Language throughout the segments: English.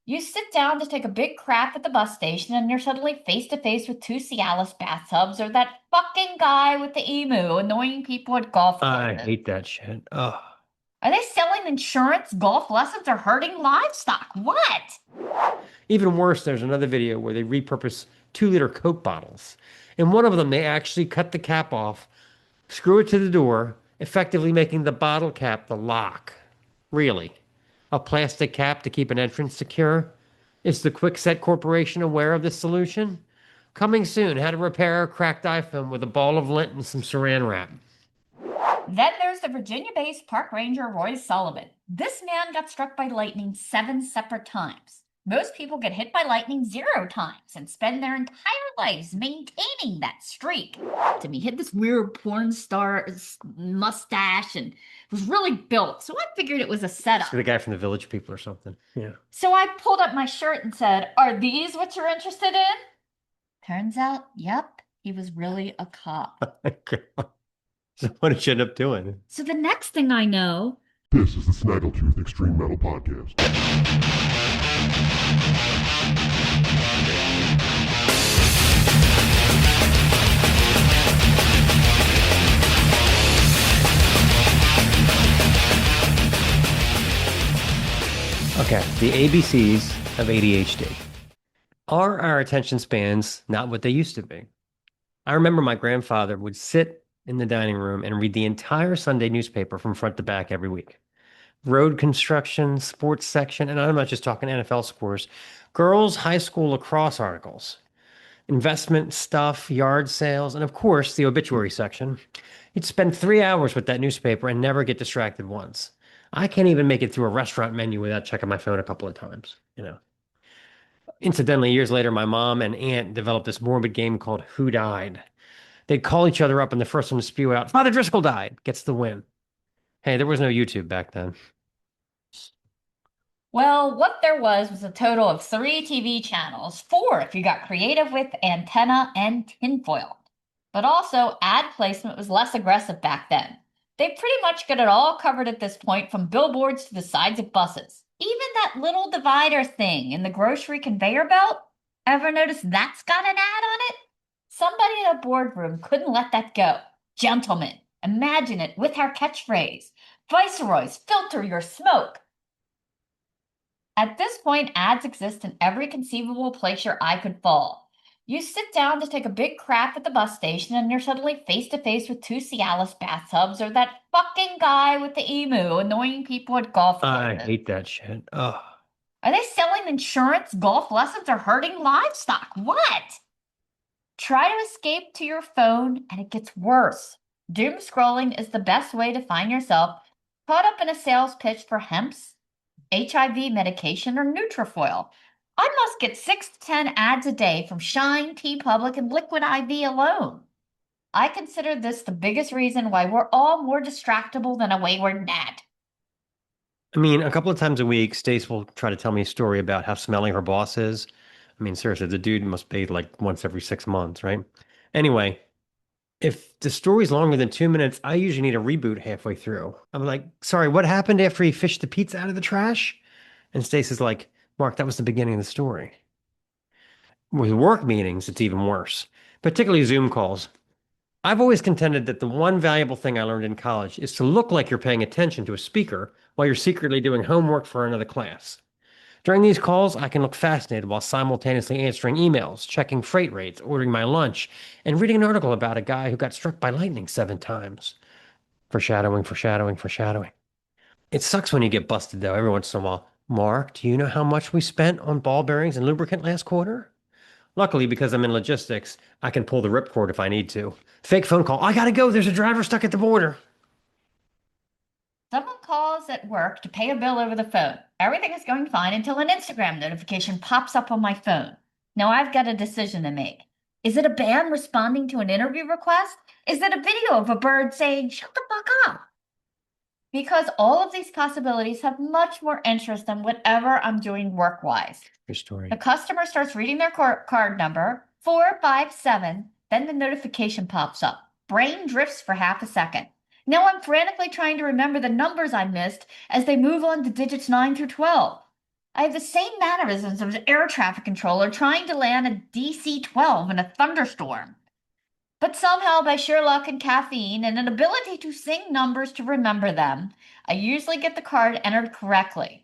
You sit down to take a big crap at the bus station and you're suddenly face to face with two Cialis bathtubs or that fucking guy with the emu annoying people at golf I courses. hate that shit. Oh. Are they selling insurance, golf lessons, or hurting livestock? What? Even worse, there's another video where they repurpose 2-liter Coke bottles. In one of them, they actually cut the cap off, screw it to the door, effectively making the bottle cap the lock. Really? A plastic cap to keep an entrance secure? Is the Kwikset Corporation aware of this solution? Coming soon, how to repair a cracked iPhone with a ball of lint and some saran wrap. Then there's the Virginia-based park ranger Roy Sullivan. This man got struck by lightning 7 separate times. Most people get hit by lightning 0 times and spend their entire lives maintaining that streak. To me, he had this weird porn star mustache and was really built, so I figured it was a setup. The guy from the Village People or something. Yeah. So I pulled up my shirt and said, "Are these what you're interested in?" Turns out, yep, he was really a cop. So what did you end up doing? So the next thing I know, This is the Snaggletooth Extreme Metal Podcast. Okay, the ABCs of ADHD. Are our attention spans not what they used to be? I remember my grandfather would sit in the dining room and read the entire Sunday newspaper from front to back every week. Road construction, sports section, and I'm not just talking NFL scores, girls' high school lacrosse articles, investment stuff, yard sales, and of course, the obituary section. He'd spend 3 hours with that newspaper and never get distracted once. I can't even make it through a restaurant menu without checking my phone a couple of times. Incidentally, years later, my mom and aunt developed this morbid game called Who Died? They'd call each other up, and the first one to spew out, Father Driscoll died, gets the win. Hey, there was no YouTube back then. well, what there was a total of 3 TV channels, 4 if you got creative with antenna and tinfoil. But also, ad placement was less aggressive back then. They pretty much got it all covered at this point, from billboards to the sides of buses. Even that little divider thing in the grocery conveyor belt, ever notice that's got an ad on it? Somebody in a boardroom couldn't let that go. Gentlemen, imagine it with our catchphrase, Viceroys, filter your smoke. At this point, ads exist in every conceivable place your eye could fall. You sit down to take a big crap at the bus station and you're suddenly face to face with 2 Cialis bathtubs or that fucking guy with the emu annoying people at golf I courses. hate that shit. Oh. Are they selling insurance, golf lessons, or hurting livestock? What? Try to escape to your phone and it gets worse. Doom scrolling is the best way to find yourself caught up in a sales pitch for hemp's, HIV medication, or Nutrifoil. I must get 6 to 10 ads a day from Shine, T Public, and Liquid IV alone. I consider this the biggest reason why we're all more distractible than a wayward gnat. I mean, a couple of times a week, Stace will try to tell me a story about how smelly her boss is. I mean, seriously, the dude must bathe like once every 6 months, right? Anyway, if the story's longer than 2 minutes, I usually need a reboot halfway through. I'm like, sorry, what happened after he fished the pizza out of the trash? And Stace is like, Mark, that was the beginning of the story. With work meetings, it's even worse, particularly Zoom calls. I've always contended that the one valuable thing I learned in college is to look like you're paying attention to a speaker while you're secretly doing homework for another class. During these calls, I can look fascinated while simultaneously answering emails, checking freight rates, ordering my lunch, and reading an article about a guy who got struck by lightning 7 times. Foreshadowing, foreshadowing, foreshadowing. It sucks when you get busted, though, every once in a while. Mark, do you know how much we spent on ball bearings and lubricant last quarter? Luckily, because I'm in logistics, I can pull the ripcord if I need to. Fake phone call. I gotta go. There's a driver stuck at the border. Someone calls at work to pay a bill over the phone. Everything is going fine until an Instagram notification pops up on my phone. Now I've got a decision to make. Is it a band responding to an interview request? Is it a video of a bird saying, "Shut the fuck up"? Because all of these possibilities have much more interest than whatever I'm doing work-wise. Your story. The customer starts reading their card number, 457, then the notification pops up. Brain drifts for half a second. Now I'm frantically trying to remember the numbers I missed as they move on to digits 9 through 12. I have the same mannerisms of an air traffic controller trying to land a DC-12 in a thunderstorm. But somehow, by sheer luck and caffeine and an ability to sing numbers to remember them, I usually get the card entered correctly.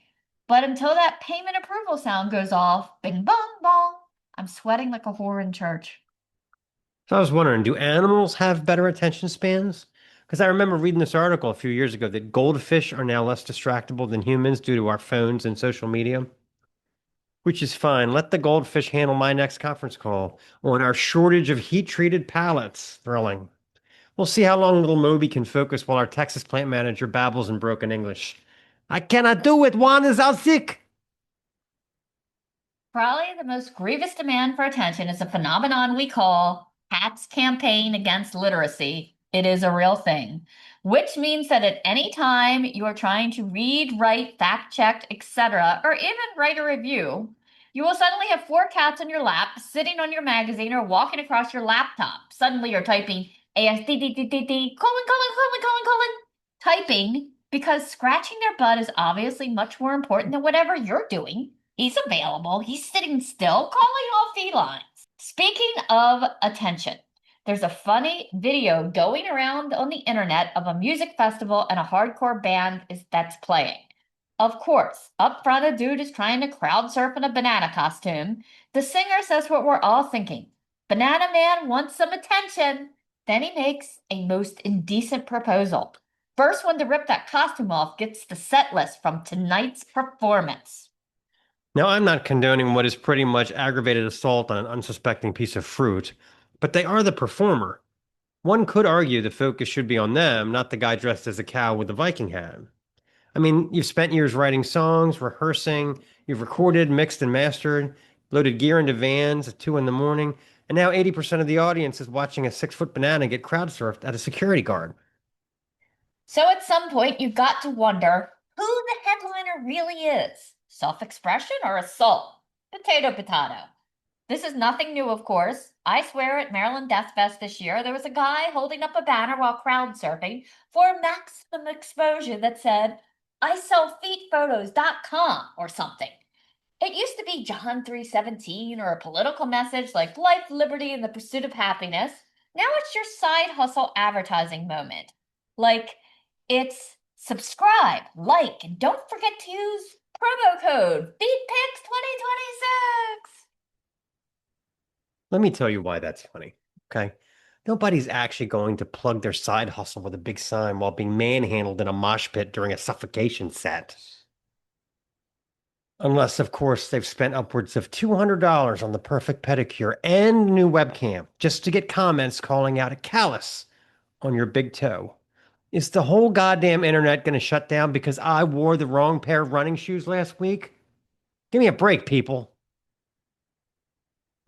But until that payment approval sound goes off, bing bong bong, I'm sweating like a whore in church. So I was wondering, do animals have better attention spans? Because I remember reading this article a few years ago that goldfish are now less distractible than humans due to our phones and social media, which is fine. Let the goldfish handle my next conference call on our shortage of heat-treated pallets. Thrilling. We'll see how long little Moby can focus while our Texas plant manager babbles in broken English. I cannot do it. Juan is out sick. Probably the most grievous demand for attention is a phenomenon we call Cat's Campaign Against Literacy. It is a real thing, which means that at any time you are trying to read, write, fact check, etc., or even write a review, you will suddenly have four cats on your lap, sitting on your magazine, or walking across your laptop. Suddenly you're typing ASDDDD, typing because scratching their butt is obviously much more important than whatever you're doing. He's available. He's sitting still, calling all felines. Speaking of attention, there's a funny video going around on the internet of a music festival and a hardcore band that's playing. Of course, up front, a dude is trying to crowd surf in a banana costume. The singer says what we're all thinking. Banana Man wants some attention. Then he makes a most indecent proposal. First one to rip that costume off gets the set list from tonight's performance. Now, I'm not condoning what is pretty much aggravated assault on an unsuspecting piece of fruit, but they are the performer. One could argue the focus should be on them, not the guy dressed as a cow with a Viking hat. I mean, you've spent years writing songs, rehearsing, you've recorded, mixed, and mastered, loaded gear into vans at 2 in the morning, and now 80% of the audience is watching a 6-foot banana get crowd surfed at a security guard. So at some point, you've got to wonder who the headliner really is. Self-expression or assault? Potato, potato. This is nothing new, of course. I swear at Maryland Death Fest this year, there was a guy holding up a banner while crowd surfing for maximum exposure that said, I sell feetphotos.com or something. It used to be John 3:17 or a political message like life, liberty, and the pursuit of happiness. Now it's your side hustle advertising moment. Like, it's subscribe, like, and don't forget to use promo code FeetPix2026. Let me tell you why that's funny, okay? Nobody's actually going to plug their side hustle with a big sign while being manhandled in a mosh pit during a suffocation set. Unless, of course, they've spent upwards of $200 on the perfect pedicure and new webcam just to get comments calling out a callus on your big toe. Is the whole goddamn internet going to shut down because I wore the wrong pair of running shoes last week? Give me a break, people.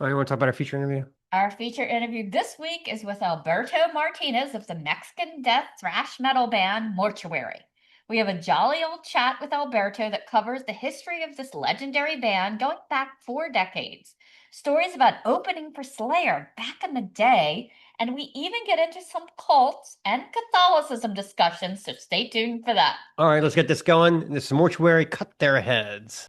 Oh, you want to talk about our feature interview? Our feature interview this week is with Alberto Martinez of the Mexican death thrash metal band Mortuary. We have a jolly old chat with Alberto that covers the history of this legendary band going back 4 decades. Stories about opening for Slayer back in the day, and we even get into some cults and Catholicism discussions, so stay tuned for that. All right, let's get this going. This is Mortuary. Cut their heads.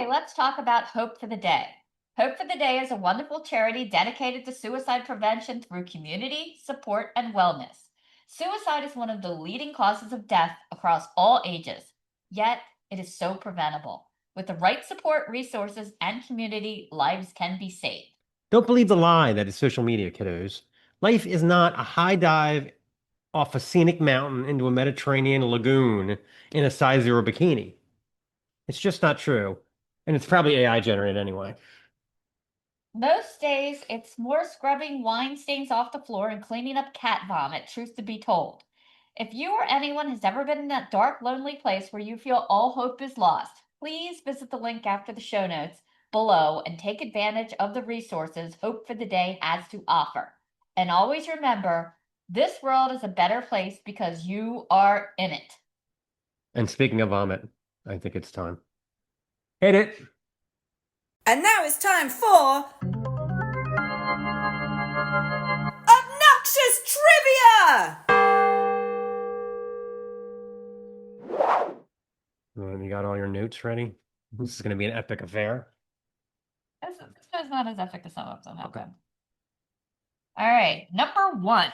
Let's talk about Hope for the Day. Hope for the Day is a wonderful charity dedicated to suicide prevention through community, support, and wellness. Suicide is one of the leading causes of death across all ages, yet it is so preventable. With the right support, resources, and community, lives can be saved. Don't believe the lie that is social media, kiddos. Life is not a high dive off a scenic mountain into a Mediterranean lagoon in a size 0 bikini. It's just not true. And it's probably AI generated anyway. Most days, it's more scrubbing wine stains off the floor and cleaning up cat vomit, truth to be told. If you or anyone has ever been in that dark, lonely place where you feel all hope is lost, please visit the link after the show notes below and take advantage of the resources Hope for the Day has to offer. And always remember, this world is a better place because you are in it. And speaking of vomit, I think it's time. Hit it. And now it's time for Obnoxious Trivia! You got all your notes ready? This is going to be an epic affair. This is not as epic as some of them have Okay. been. All right, number 1.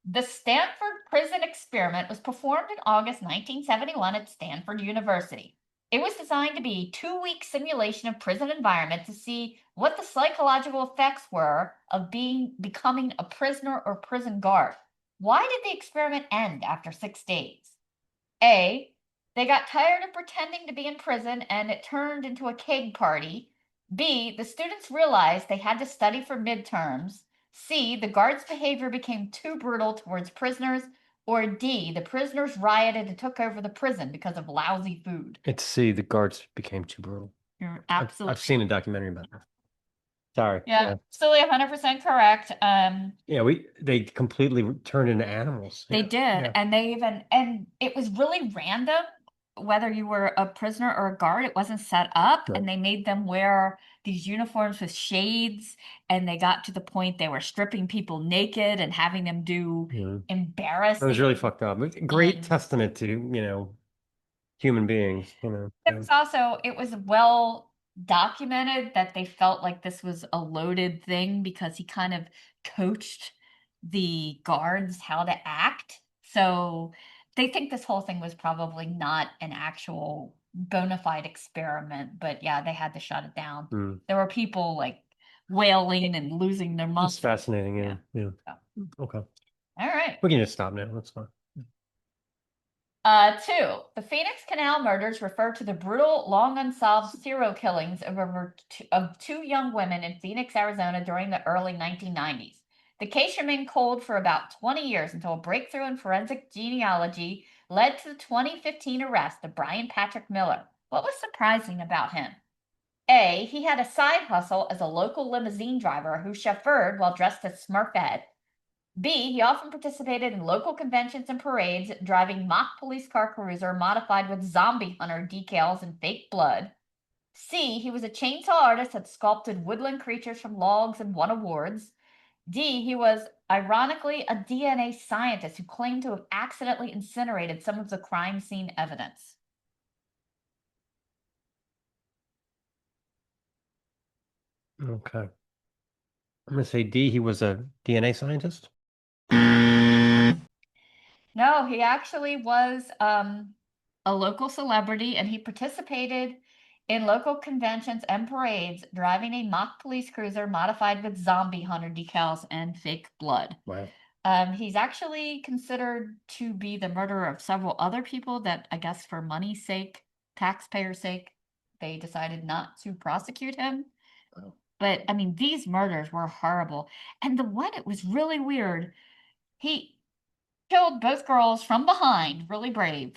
The Stanford Prison Experiment was performed in August 1971 at Stanford University. It was designed to be a 2-week simulation of prison environment to see what the psychological effects were of becoming a prisoner or prison guard. Why did the experiment end after 6 days? A, they got tired of pretending to be in prison and it turned into a keg party. B, the students realized they had to study for midterms. C, the guards' behavior became too brutal towards prisoners. Or D, the prisoners rioted and took over the prison because of lousy food. It's C, the guards became too brutal. You're I've absolutely seen a documentary about that. Sorry. yeah, absolutely 100% correct. Yeah, they completely turned into animals. They Yeah. did, and and it was really random whether you were a prisoner or a guard. It wasn't set up, Right. and they made them wear these uniforms with shades, and they got to the point they were stripping people naked and having them do Yeah. embarrassing. It was really fucked up. Great And- testament to, human beings, it was well documented that they felt like this was a loaded thing because he kind of coached the guards how to act. So they think this whole thing was probably not an actual bona fide experiment, but yeah, they had to shut it down. Mm. There were people like wailing and losing their It's minds. fascinating. Yeah. Okay. All right. We can just stop now. That's fine. 2. The Phoenix Canal murders refer to the brutal, long unsolved serial killings of 2 young women in Phoenix, Arizona during the early 1990s. The case remained cold for about 20 years until a breakthrough in forensic genealogy led to the 2015 arrest of Brian Patrick Miller. What was surprising about him? A, he had a side hustle as a local limousine driver who chauffeured while dressed as Smurfette. B, he often participated in local conventions and parades, driving mock police car cruiser modified with zombie hunter decals and fake blood. C, he was a chainsaw artist that sculpted woodland creatures from logs and won awards. D, he was ironically a DNA scientist who claimed to have accidentally incinerated some of the crime scene evidence. Okay. I'm going to say D, he was a DNA scientist. No, he actually was a local celebrity, and he participated in local conventions and parades, driving a mock police cruiser modified with zombie hunter decals and fake blood. Wow. He's actually considered to be the murderer of several other people that, I guess, for money's sake, taxpayers' sake, they decided not to prosecute him. Wow. But I mean, these murders were horrible. And the one, it was really weird. He killed both girls from behind, really brave,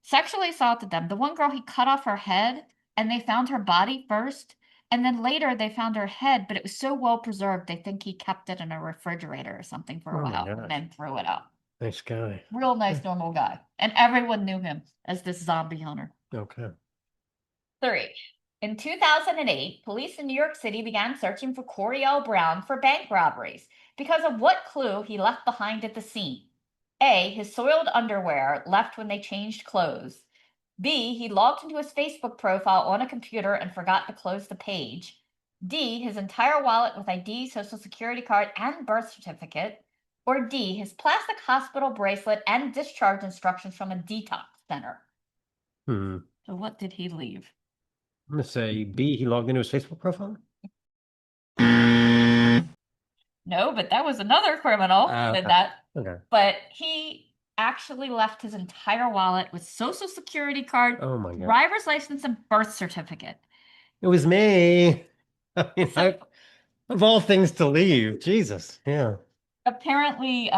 sexually assaulted them. The one girl, he cut off her head, and they found her body first. And then later they found her head, but it was so well preserved, they think he kept it in a refrigerator or something for a Oh my while gosh. and then threw it out. Nice guy. Real nice, normal guy. And everyone knew him as this zombie hunter. Okay. 3. In 2008, police in New York City began searching for Coriel Brown for bank robberies because of what clue he left behind at the scene. A, his soiled underwear left when they changed clothes. B, he logged into his Facebook profile on a computer and forgot to close the page. D, his entire wallet with ID, social security card, and birth certificate. Or D, his plastic hospital bracelet and discharge instructions from a detox center. Hmm. So what did he leave? I'm going to say B, he logged into his Facebook profile. No, but that was another criminal that did Okay. that. Okay. But he actually left his entire wallet with social security card, Oh my God. driver's license, and birth certificate. It was me. I mean, So- of all things to leave. Jesus. Yeah. Apparently,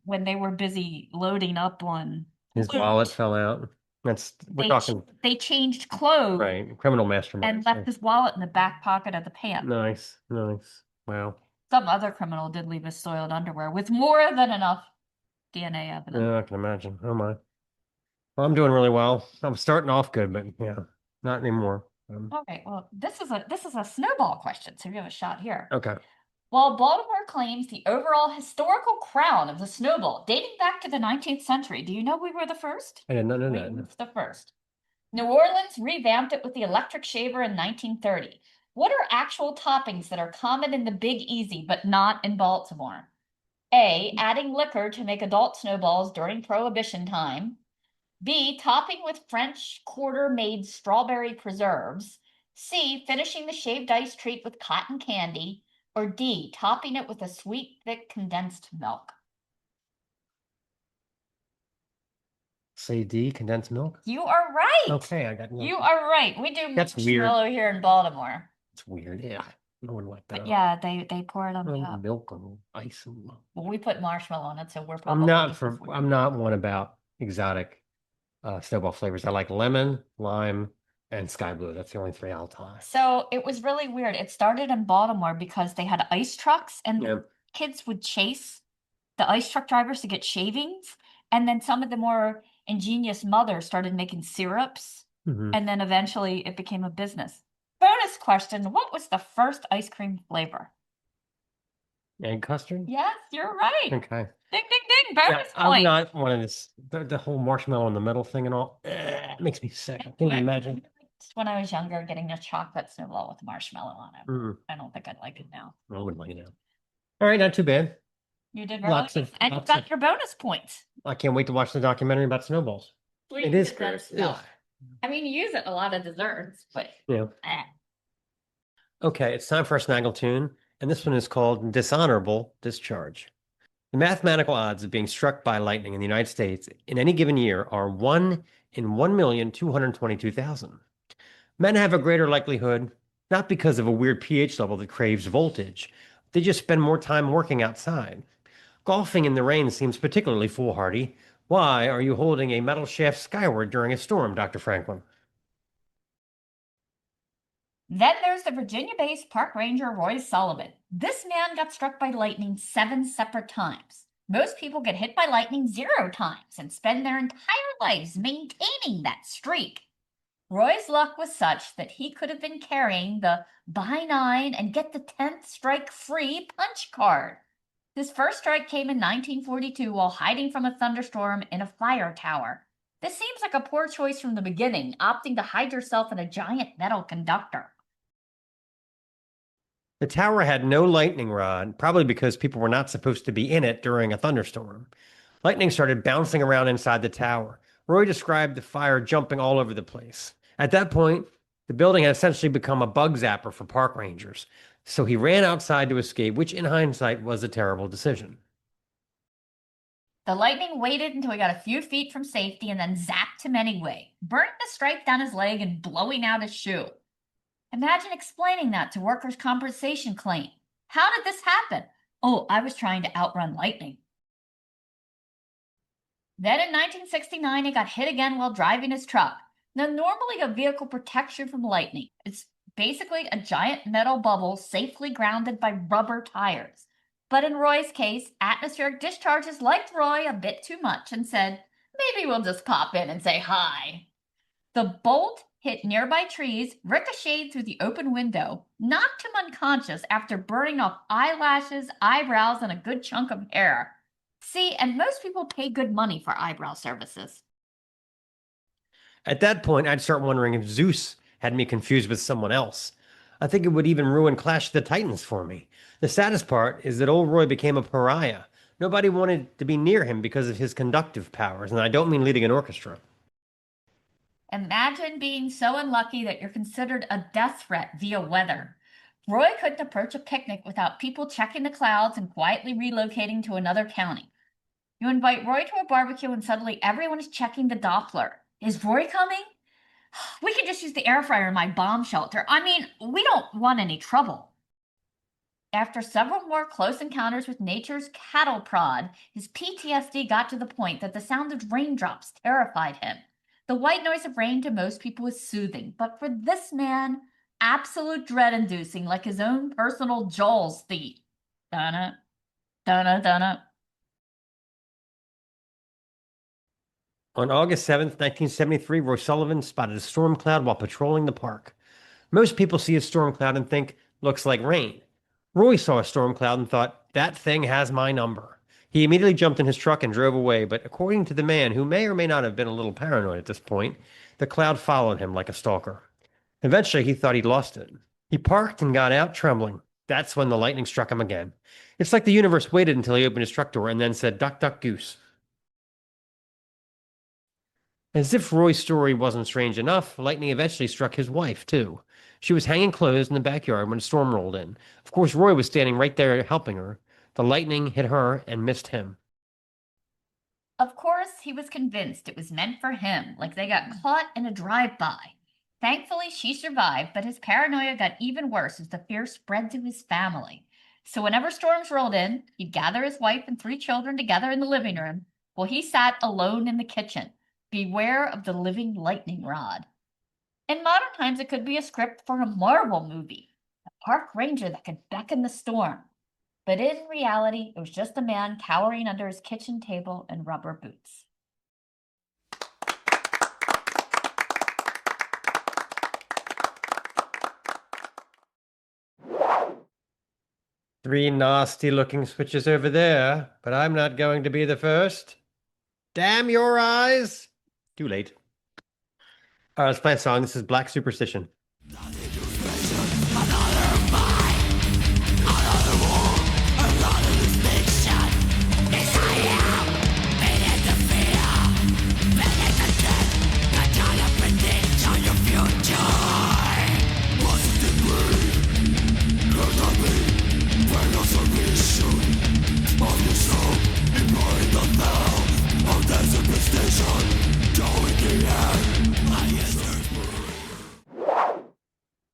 when they were busy loading up on His loot, wallet fell out. We're talking, They changed clothes right, criminal mastermind. and left his wallet in the back pocket of the pants. Nice, nice. Wow. Some other criminal did leave his soiled underwear with more than enough DNA evidence. Yeah, I can imagine. Oh my. Well, I'm doing really well. I'm starting off good, but yeah, not anymore. Okay, well, this is a snowball question, so you have a shot here. Okay. While Baltimore claims the overall historical crown of the snowball dating back to the 19th century, do you know we were the first? I did not know We that. were the first. New Orleans revamped it with the electric shaver in 1930. What are actual toppings that are common in the Big Easy but not in Baltimore? A, adding liquor to make adult snowballs during Prohibition time. B, topping with French Quarter-made strawberry preserves. C, finishing the shaved ice treat with cotton candy. Or D, topping it with a sweet, thick condensed milk. Say D, condensed milk? You are right. Okay, I got You are right. We do That's weird. marshmallow here in Baltimore. It's weird. Yeah. No one like that. But yeah, they pour it on Oh, top. milk and ice and Well, we put marshmallow on it, so we're I'm probably not one about exotic snowball flavors. I like lemon, lime, and sky blue. That's the only three I'll try. So it was really weird. It started in Baltimore because they had ice trucks and Yeah. kids would chase the ice truck drivers to get shavings. And then some of the more ingenious mothers started making syrups. Mhm. And then eventually it became a business. Bonus question. What was the first ice cream flavor? Egg custard? Yes, you're right. Okay. Ding, ding, ding. Bonus I'm point. not one of this, the whole marshmallow in the middle thing and all. It makes me sick. I can't even imagine. When I was younger, getting a chocolate snowball with marshmallow on it. Mm, I don't think I'd like it now. I wouldn't like it now. All right, not too bad. You did very Lots well. of- And you lots got of- your bonus points. I can't wait to watch the documentary about snowballs. It is gross. No. I mean, you use it in a lot of desserts, but Yeah. eh. Okay, it's time for a Snaggletooth, and this one is called Dishonorable Discharge. The mathematical odds of being struck by lightning in the United States in any given year are 1 in 1,222,000. Men have a greater likelihood, not because of a weird pH level that craves voltage. They just spend more time working outside. Golfing in the rain seems particularly foolhardy. Why are you holding a metal shaft skyward during a storm, Dr. Franklin? Then there's the Virginia-based park ranger Roy Sullivan. This man got struck by lightning 7 separate times. Most people get hit by lightning 0 times and spend their entire lives maintaining that streak. Roy's luck was such that he could have been carrying the buy 9 and get the 10th strike free punch card. His first strike came in 1942 while hiding from a thunderstorm in a fire tower. This seems like a poor choice from the beginning, opting to hide yourself in a giant metal conductor. The tower had no lightning rod, probably because people were not supposed to be in it during a thunderstorm. Lightning started bouncing around inside the tower. Roy described the fire jumping all over the place. At that point, the building had essentially become a bug zapper for park rangers, so he ran outside to escape, which in hindsight was a terrible decision. The lightning waited until he got a few feet from safety and then zapped him anyway, burning the stripe down his leg and blowing out his shoe. Imagine explaining that to workers' compensation claim. How did this happen? Oh, I was trying to outrun lightning. Then in 1969, he got hit again while driving his truck. Now, normally a vehicle protects you from lightning. It's basically a giant metal bubble safely grounded by rubber tires. But in Roy's case, atmospheric discharges liked Roy a bit too much and said, maybe we'll just pop in and say hi. The bolt hit nearby trees, ricocheted through the open window, knocked him unconscious after burning off eyelashes, eyebrows, and a good chunk of hair. See, and most people pay good money for eyebrow services. At that point, I'd start wondering if Zeus had me confused with someone else. I think it would even ruin Clash of the Titans for me. The saddest part is that old Roy became a pariah. Nobody wanted to be near him because of his conductive powers, and I don't mean leading an orchestra. Imagine being so unlucky that you're considered a death threat via weather. Roy couldn't approach a picnic without people checking the clouds and quietly relocating to another county. You invite Roy to a barbecue and suddenly everyone is checking the Doppler. Is Roy coming? We can just use the air fryer in my bomb shelter. I mean, we don't want any trouble. After several more close encounters with nature's cattle prod, his PTSD got to the point that the sound of raindrops terrified him. The white noise of rain to most people is soothing, but for this man, absolute dread-inducing, like his own personal Joel's theme. Dun-na, dun-na, dun-na. On August 7th, 1973, Roy Sullivan spotted a storm cloud while patrolling the park. Most people see a storm cloud and think, looks like rain. Roy saw a storm cloud and thought, that thing has my number. He immediately jumped in his truck and drove away, but according to the man, who may or may not have been a little paranoid at this point, the cloud followed him like a stalker. Eventually, he thought he'd lost it. He parked and got out trembling. That's when the lightning struck him again. It's like the universe waited until he opened his truck door and then said, duck, duck, goose. As if Roy's story wasn't strange enough, lightning eventually struck his wife, too. She was hanging clothes in the backyard when a storm rolled in. Of course, Roy was standing right there helping her. The lightning hit her and missed him. Of course, he was convinced it was meant for him, like they got caught in a drive-by. Thankfully, she survived, but his paranoia got even worse as the fear spread to his family. So whenever storms rolled in, he'd gather his wife and 3 children together in the living room, while he sat alone in the kitchen. Beware of the living lightning rod. In modern times, it could be a script for a Marvel movie, a park ranger that could beckon the storm. But in reality, it was just a man cowering under his kitchen table in rubber boots. Three nasty-looking switches over there, but I'm not going to be the first. Damn your eyes! Too late. All right, let's play a song. This is Black Superstition.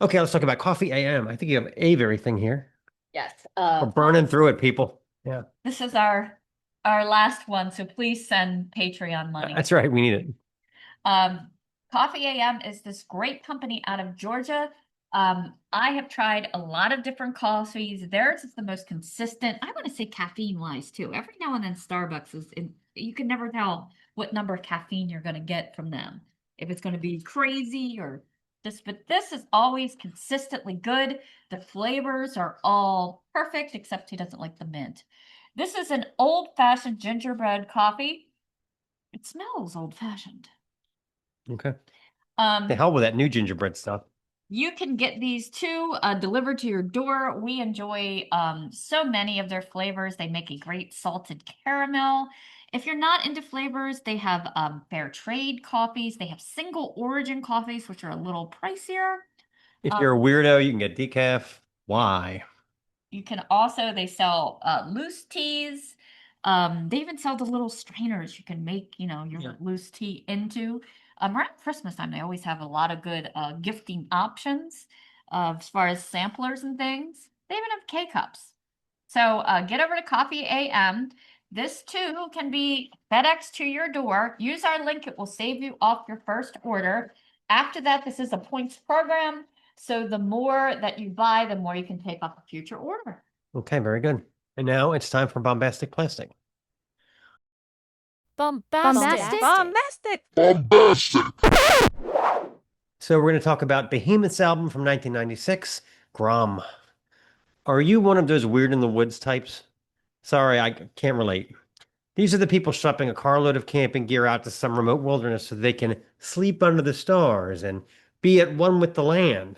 Okay, let's talk about Coffee AM. I think you have a very thing here. Yes. We're burning through it, people. Yeah. This is our last one, so please send Patreon money. That's right. We need it. Coffee AM is this great company out of Georgia. I have tried a lot of different coffees. Theirs is the most consistent. I want to say caffeine-wise, too. Every now and then Starbucks you can never tell what number of caffeine you're going to get from them. If it's going to be crazy or but this is always consistently good. The flavors are all perfect, except he doesn't like the mint. This is an old-fashioned gingerbread coffee. It smells old-fashioned. Okay. The hell with that new gingerbread stuff. You can get these too delivered to your door. We enjoy so many of their flavors. They make a great salted caramel. If you're not into flavors, they have fair trade coffees. They have single origin coffees, which are a little pricier. If you're a weirdo, you can get decaf. Why? You can also, they sell loose teas. They even sell the little strainers you can make, your loose tea into. Around Christmas time, they always have a lot of good gifting options as far as samplers and things. They even have K-cups. So get over to Coffee AM. This too can be FedEx to your door. Use our link. It will save you off your first order. After that, this is a points program. So the more that you buy, the more you can take off a future order. Okay, very good. And now it's time for Bombastic Plastic. Bombastic. So we're going to talk about Behemoth's album from 1996, Grom. Are you one of those weird in the woods types? Sorry, I can't relate. These are the people schlepping a carload of camping gear out to some remote wilderness so they can sleep under the stars and be at one with the land.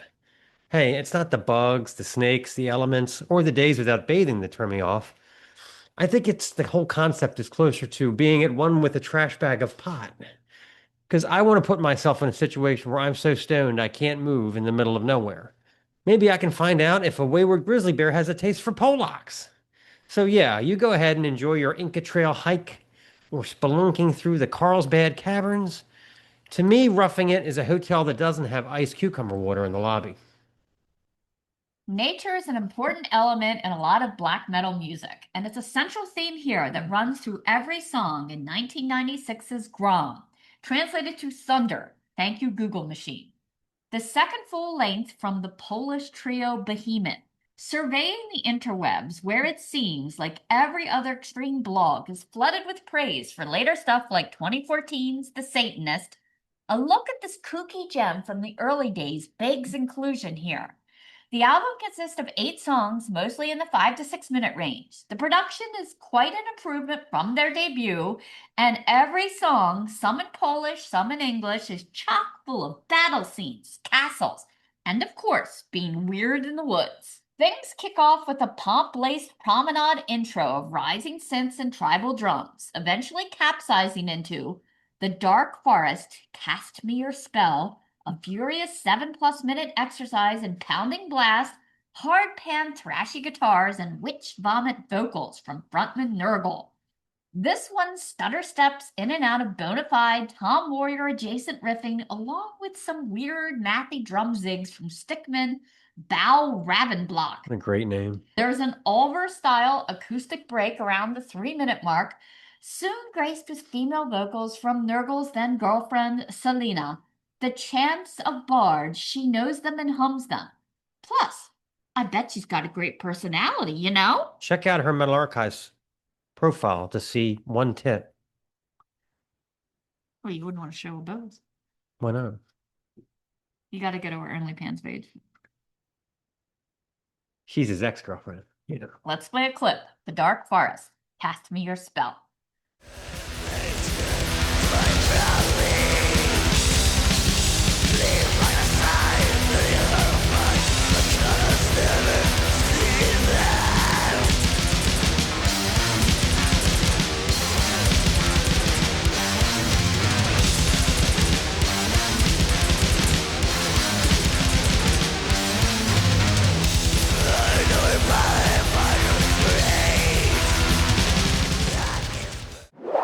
Hey, it's not the bugs, the snakes, the elements, or the days without bathing that turn me off. I think it's the whole concept is closer to being at one with a trash bag of pot. Because I want to put myself in a situation where I'm so stoned I can't move in the middle of nowhere. Maybe I can find out if a wayward grizzly bear has a taste for Polacks. So yeah, you go ahead and enjoy your Inca Trail hike or spelunking through the Carlsbad Caverns. To me, roughing it is a hotel that doesn't have iced cucumber water in the lobby. Nature is an important element in a lot of black metal music, and it's a central theme here that runs through every song in 1996's Grom. translated to Thunder. Thank you, Google machine. The second full length from the Polish trio Behemoth, surveying the interwebs where it seems like every other extreme blog is flooded with praise for later stuff like 2014's The Satanist. A look at this kooky gem from the early days begs inclusion here. The album consists of 8 songs, mostly in the 5 to 6 minute range. The production is quite an improvement from their debut, and every song, some in Polish, some in English, is chock full of battle scenes, castles, and of course, being weird in the woods. Things kick off with a pomp-laced promenade intro of rising synths and tribal drums, eventually capsizing into The Dark Forest, Cast Me Your Spell, a furious 7+ minute exercise in pounding blast, hard pan thrashy guitars, and witch vomit vocals from frontman Nurgle. This one stutter steps in and out of bona fide Tom Warrior adjacent riffing, along with some weird mathy drum zigs from Stickman Bow Ravenblock. A great name. There's an Ulver-style acoustic break around the 3-minute mark, soon graced with female vocals from Nurgle's then-girlfriend, Selena. The chants of bards, she knows them and hums them. Plus, I bet she's got a great personality, you know? Check out her Metal Archives profile to see one tit. Well, you wouldn't want to show both. Why not? You got to go to her OnlyFans page. She's his ex-girlfriend, you know. Let's play a clip. The Dark Forest. Cast me your spell.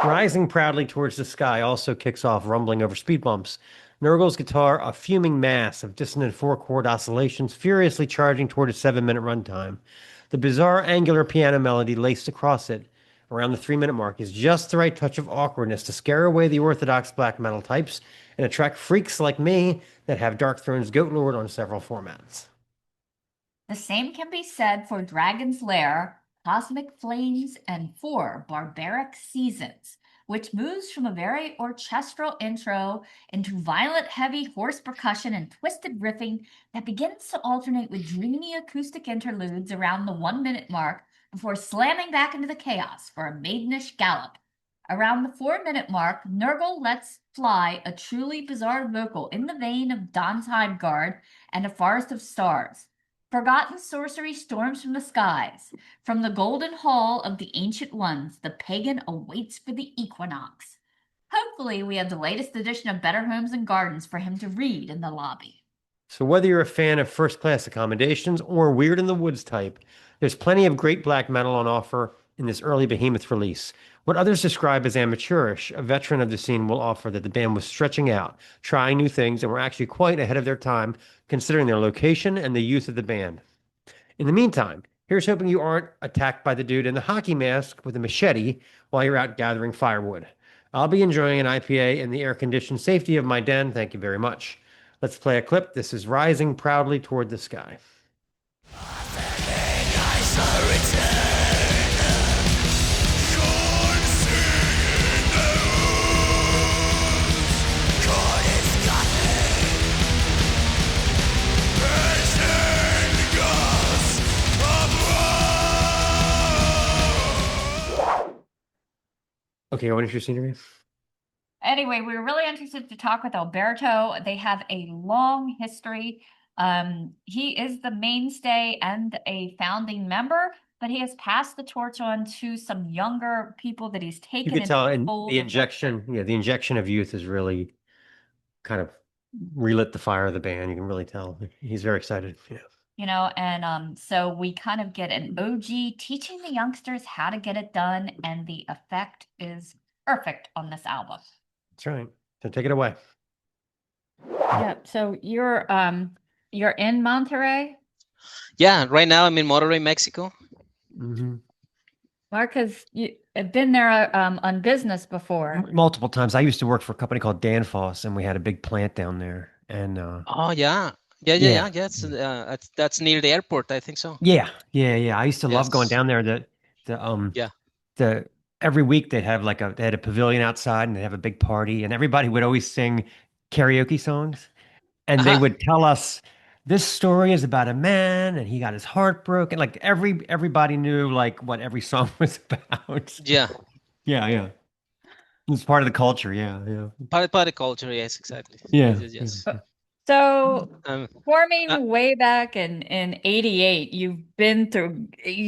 Rising proudly towards the sky also kicks off rumbling over speed bumps. Nurgle's guitar, a fuming mass of dissonant 4-chord oscillations, furiously charging toward a 7-minute runtime. The bizarre angular piano melody laced across it, around the 3-minute mark, is just the right touch of awkwardness to scare away the orthodox black metal types and attract freaks like me that have Darkthrone's Goat Lord on several formats. The same can be said for Dragon's Lair, Cosmic Flames, and 4 Barbaric Seasons, which moves from a very orchestral intro into violent heavy horse percussion and twisted riffing that begins to alternate with dreamy acoustic interludes around the 1-minute mark before slamming back into the chaos for a maidenish gallop. Around the 4-minute mark, Nurgle lets fly a truly bizarre vocal in the vein of Don's Guard and A Forest of Stars. Forgotten sorcery storms from the skies. From the golden hall of the ancient ones, the pagan awaits for the equinox. Hopefully, we have the latest edition of Better Homes and Gardens for him to read in the lobby. So whether you're a fan of first-class accommodations or Weird in the Woods type, there's plenty of great black metal on offer in this early Behemoth release. What others describe as amateurish, a veteran of the scene will offer that the band was stretching out, trying new things, and were actually quite ahead of their time, considering their location and the youth of the band. In the meantime, here's hoping you aren't attacked by the dude in the hockey mask with a machete while you're out gathering firewood. I'll be enjoying an IPA in the air-conditioned safety of my den. Thank you very much. Let's play a clip. This is Rising Proudly Toward the Sky. Okay, what is your scenery? Anyway, we were really interested to talk with Alberto. They have a long history. He is the mainstay and a founding member, but he has passed the torch on to some younger people that he's taken. You could tell, and fold. the injection of youth has really kind of relit the fire of the band. You can really tell he's very excited. Yeah. You know, and so we kind of get an OG teaching the youngsters how to get it done, and the effect is perfect on this album. That's right. So take it away. Yeah. So you're in Monterey? Yeah, right now I'm in Monterrey, Mexico. Mm-hmm. Mark has been there on business before. Multiple times. I used to work for a company called Danfoss, and we had a big plant down there. And Oh yeah, yeah, that's near the airport. I think so. yeah. I used to love going Yes. down there. The Yeah. the every week they'd have they had a pavilion outside and they'd have a big party, and everybody would always sing karaoke songs, and they Uh-huh. would tell us this story is about a man and he got his heart broken. Like everybody knew like what every song was about. Yeah. Yeah. It's part of the culture. Yeah. Part of the culture. Yes, exactly. Yeah. Yes. So Uh, forming way back in 88, you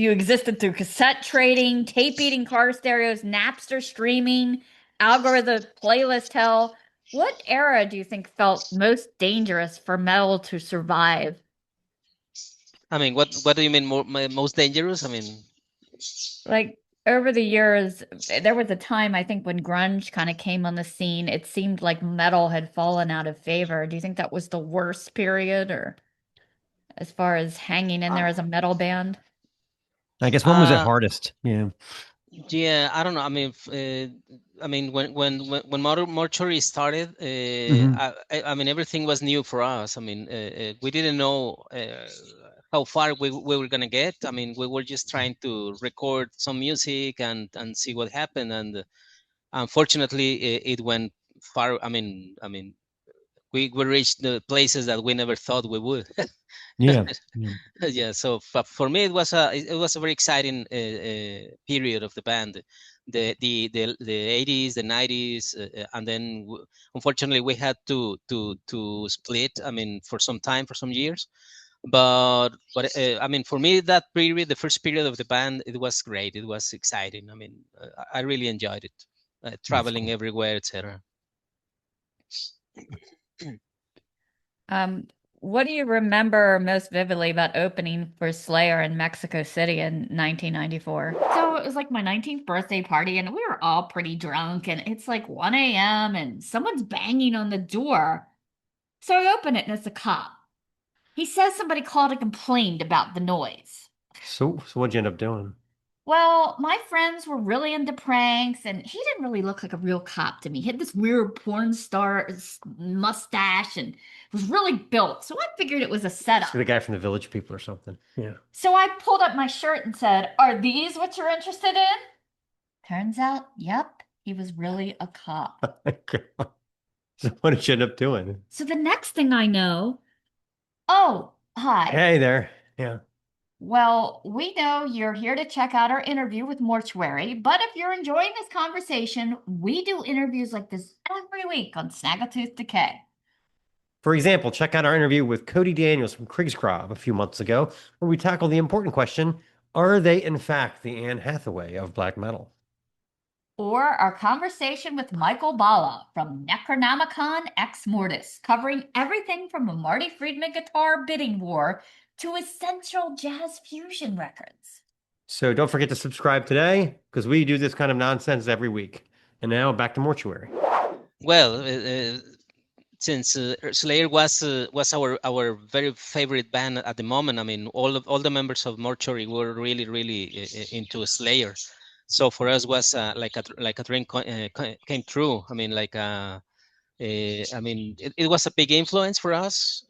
existed through cassette trading, tape eating car stereos, Napster streaming, algorithm playlist hell. What era do you think felt most dangerous for metal to survive? I mean, what do you mean most dangerous? I mean, Like over the years, there was a time I think when grunge kind of came on the scene, it seemed like metal had fallen out of favor. Do you think that was the worst period, or as far as hanging in there as a metal band? I guess when was it hardest? Yeah. yeah, I don't know. I mean, I mean, when Mortuary started, I mean, everything was new for us. I mean, we didn't know how far we were gonna get. I mean, we were just trying to record some music and see what happened. And unfortunately, it went far. I mean, we reached the places that we never thought we would. Yeah. Yeah, so for me it was a very exciting period of the band, the 80s, the 90s, and then unfortunately we had to split. I mean, for some time, for some years, but I mean, for me that period, the first period of the band, it was great. It was exciting. I mean, I really enjoyed it, traveling cool. everywhere, etc. What do you remember most vividly about opening for Slayer in Mexico City in 1994? So it was like my 19th birthday party, and we were all pretty drunk, and it's like 1 a.m., and someone's banging on the door. So I open it, and it's a cop. He says somebody called and complained about the noise. So what'd you end up doing? Well, my friends were really into pranks, and he didn't really look like a real cop to me. He had this weird porn star mustache and was really built. So I figured it was a setup. The guy from the Village People or something. Yeah. So I pulled up my shirt and said, "Are these what you're interested in?" Turns out, yep, he was really a cop. So what did you end up doing? So the next thing I know, oh, hi. Hey there. Yeah. Well, we know you're here to check out our interview with Mortuary, but if you're enjoying this conversation, we do interviews like this every week on Snaggletooth Decay. For example, check out our interview with Cody Daniels from Krigsgrav a few months ago, where we tackle the important question, are they in fact the Anne Hathaway of black metal? Or our conversation with Michael Bala from Necronomicon Ex Mortis, covering everything from a Marty Friedman guitar bidding war to essential jazz fusion records. So don't forget to subscribe today, because we do this kind of nonsense every week. And now back to Mortuary. Well, since Slayer was our very favorite band at the moment. I mean, all the members of Mortuary were really into Slayer. So for us was like a dream came true. I mean, I mean, it was a big influence for us.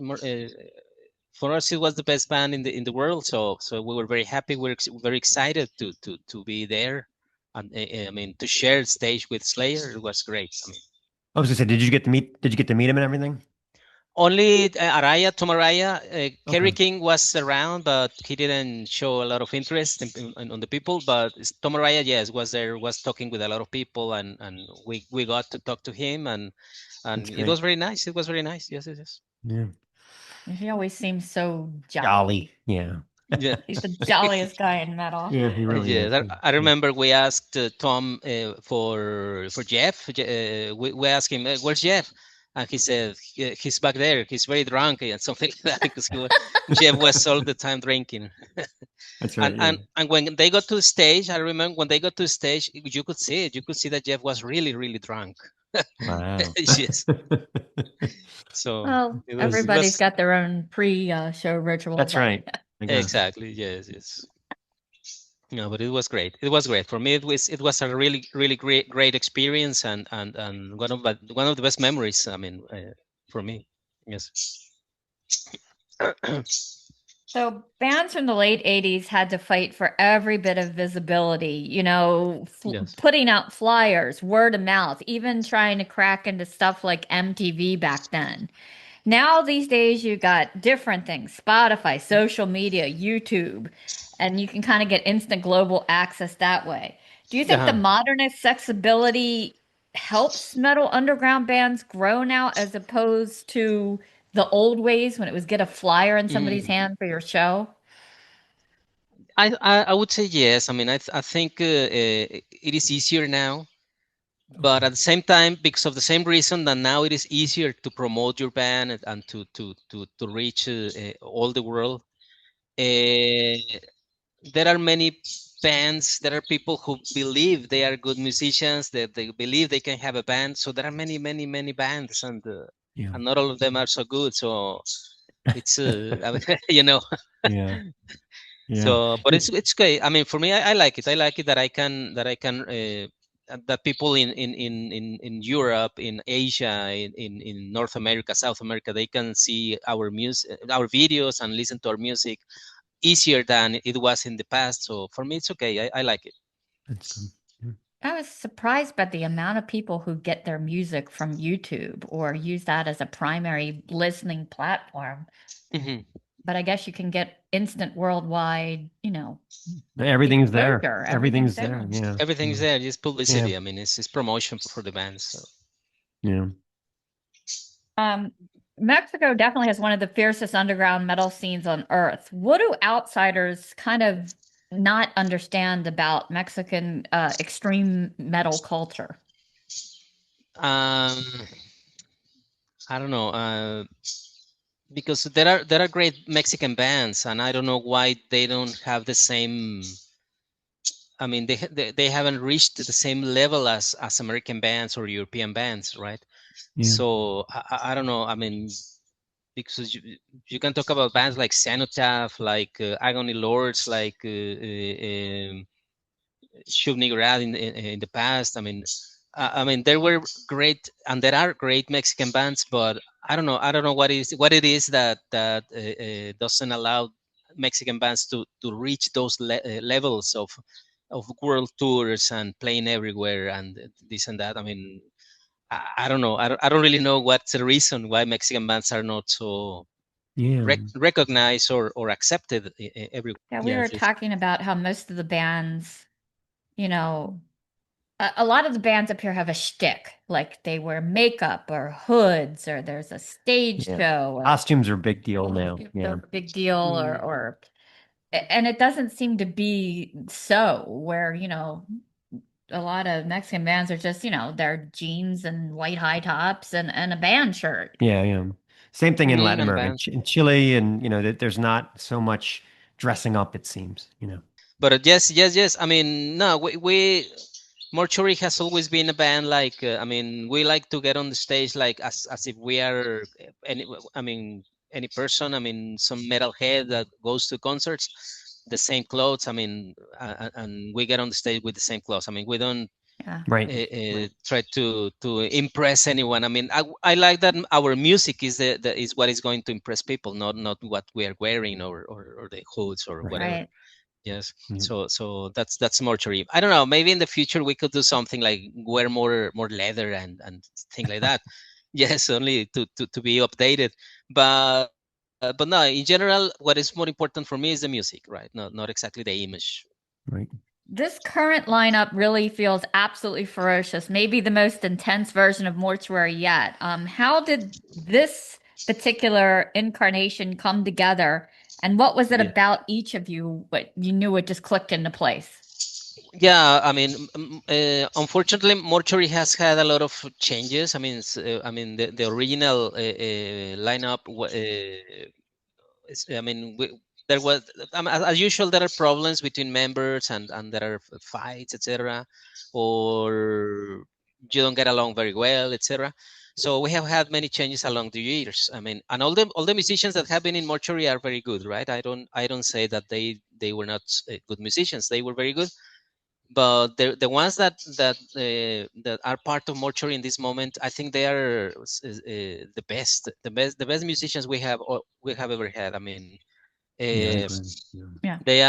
For us, it was the best band in the world. So we were very happy. We were very excited to be there, and I mean, to share stage with Slayer. It was great. I mean, I was gonna say, did you get to meet him and everything? only Tom Araya, Kerry King was around, but he didn't show a lot of interest on the people. But Tom Araya, yes, was there, was talking with a lot of people, and we got to talk to him, and it was very nice. It was very nice. Yes. Yeah. He always seems so jolly. Yeah. Yeah. He's the jolliest guy in metal. Yeah, he really is. I remember we asked Tom for Jeff. We asked him, "Where's Jeff?" And he said, "He's back there. He's very drunk," and something like that, because Jeff was all the time drinking. That's right. And when they got to the stage, I remember when they got to the stage, you could see it. You could see that Jeff was really drunk. Wow. Yes. So well, everybody's got their own pre-show ritual. That's right. Exactly. Yes. No, but it was great. It was great for me. It was a really great experience, and one of the best memories. I mean, for me, yes. So bands from the late 80s had to fight for every bit of visibility, Yes. putting out flyers, word of mouth, even trying to crack into stuff like MTV back then. Now these days you got different things, Spotify, social media, YouTube, and you can kind of get instant global access that way. Do you think the Uh-huh. modern accessibility helps metal underground bands grow now as opposed to the old ways when it was get a flyer in somebody's Mm. hand for your show? I would say yes. I mean, I think it is easier now, but at the same time, because of the same reason that now it is easier to promote your band and to reach all the world. There are many bands. There are people who believe they are good musicians, that they believe they can have a band. So there are many bands, Yeah. and not all of them are so good. So it's I mean, you know. Yeah. Yeah. So, but it's great. I mean, for me, I like it. I like it that I can that people in Europe, in Asia, in North America, South America, they can see our music, our videos, and listen to our music easier than it was in the past. So for me, it's okay. I like it. That's good. Yeah. I was surprised by the amount of people who get their music from YouTube or use that as a primary listening platform. Hmm. But I guess you can get instant worldwide, Everything's there. exposure. Everything's there. Yeah. Everything's there. It's publicity. Yeah. I mean, it's promotion for the bands. So. Yeah. Mexico definitely has one of the fiercest underground metal scenes on earth. What do outsiders kind of not understand about Mexican extreme metal culture? I don't know. Because there are great Mexican bands, and I don't know why they don't have the same. I mean, they haven't reached the same level as American bands or European bands, right? Yeah. So I don't know. I mean, because you can talk about bands like Cenotaph, like Agony Lords, like Shub in the past. I mean, there were great, and there are great Mexican bands, but I don't know what it is that doesn't allow Mexican bands to reach those levels of world tours and playing everywhere and this and that. I mean, I don't know. I don't really know what's the reason why Mexican bands are not so Yeah. recognized or accepted everywhere. Yeah, we were Yes. talking about how most of the bands, a lot of the bands up here have a shtick, like they wear makeup or hoods, or there's a stage Yeah. show, or Costumes are a big deal now. it's Yeah. a big deal, Mm. and it doesn't seem to be so where, a lot of Mexican bands are just, their jeans and white high tops and a band shirt. Yeah. Yeah. Same thing in Latin And America, bands. in Chile, and there's not so much dressing up. It seems. But yes. I mean, no, we Mortuary has always been a band like I mean, we like to get on the stage like as if we are any. I mean, any person. I mean, some metalhead that goes to concerts, the same clothes. I mean, and we get on the stage with the same clothes. I mean, we don't Yeah. Right. try to impress anyone. I mean, I like that our music is is what is going to impress people, not what we are wearing or the hoods or Right. whatever. Right. Yes. Yeah. So that's Mortuary. I don't know. Maybe in the future we could do something like wear more leather and things like that. Yes, only to be updated. But no, in general, what is more important for me is the music, right? Not exactly the image. Right. This current lineup really feels absolutely ferocious, maybe the most intense version of Mortuary yet. How did this particular incarnation come together, and what was it Yeah. about each of you what you knew it just clicked into place? Yeah, I mean, unfortunately, Mortuary has had a lot of changes. I mean, I mean, the original lineup. I mean, there was as usual. There are problems between members, and there are fights, etc., or you don't get along very well, etc. So we have had many changes along the years. I mean, and all the musicians that have been in Mortuary are very good, right? I don't say that they were not good musicians. They were very good, but the ones that are part of Mortuary in this moment, I think they are the best musicians we have ever had. I mean, Yeah, I uh, agree. Yeah. they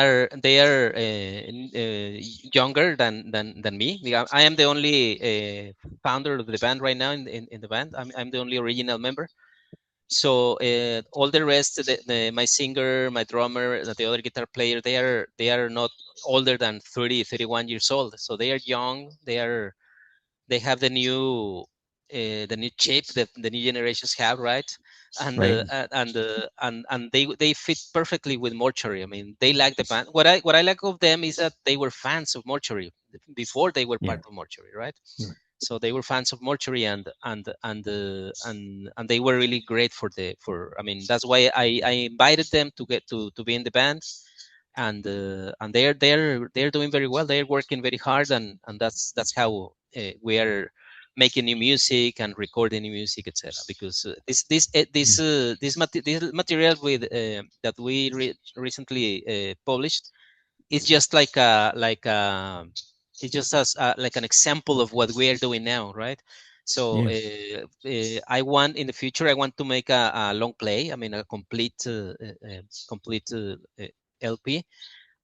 are younger than me. I am the only founder of the band right now in the band. I'm the only original member. So all the rest, my singer, my drummer, the other guitar player, they are not older than 30, 31 years old. So they are young. They have the new shape that the new generations have, right? And Right. and they fit perfectly with Mortuary. I mean, they like the band. What I like of them is that they were fans of Mortuary before they were Yeah. part of Mortuary, right? Yeah. So they were fans of Mortuary, and they were really great I mean, that's why I invited them to get to be in the band, and they're doing very well. They're working very hard, and that's how we are making new music and recording new music, etc. Because this material that we recently published is just it's just as like an example of what we are doing now, right? So I want in the future I want to make a long play. I mean, a complete LP,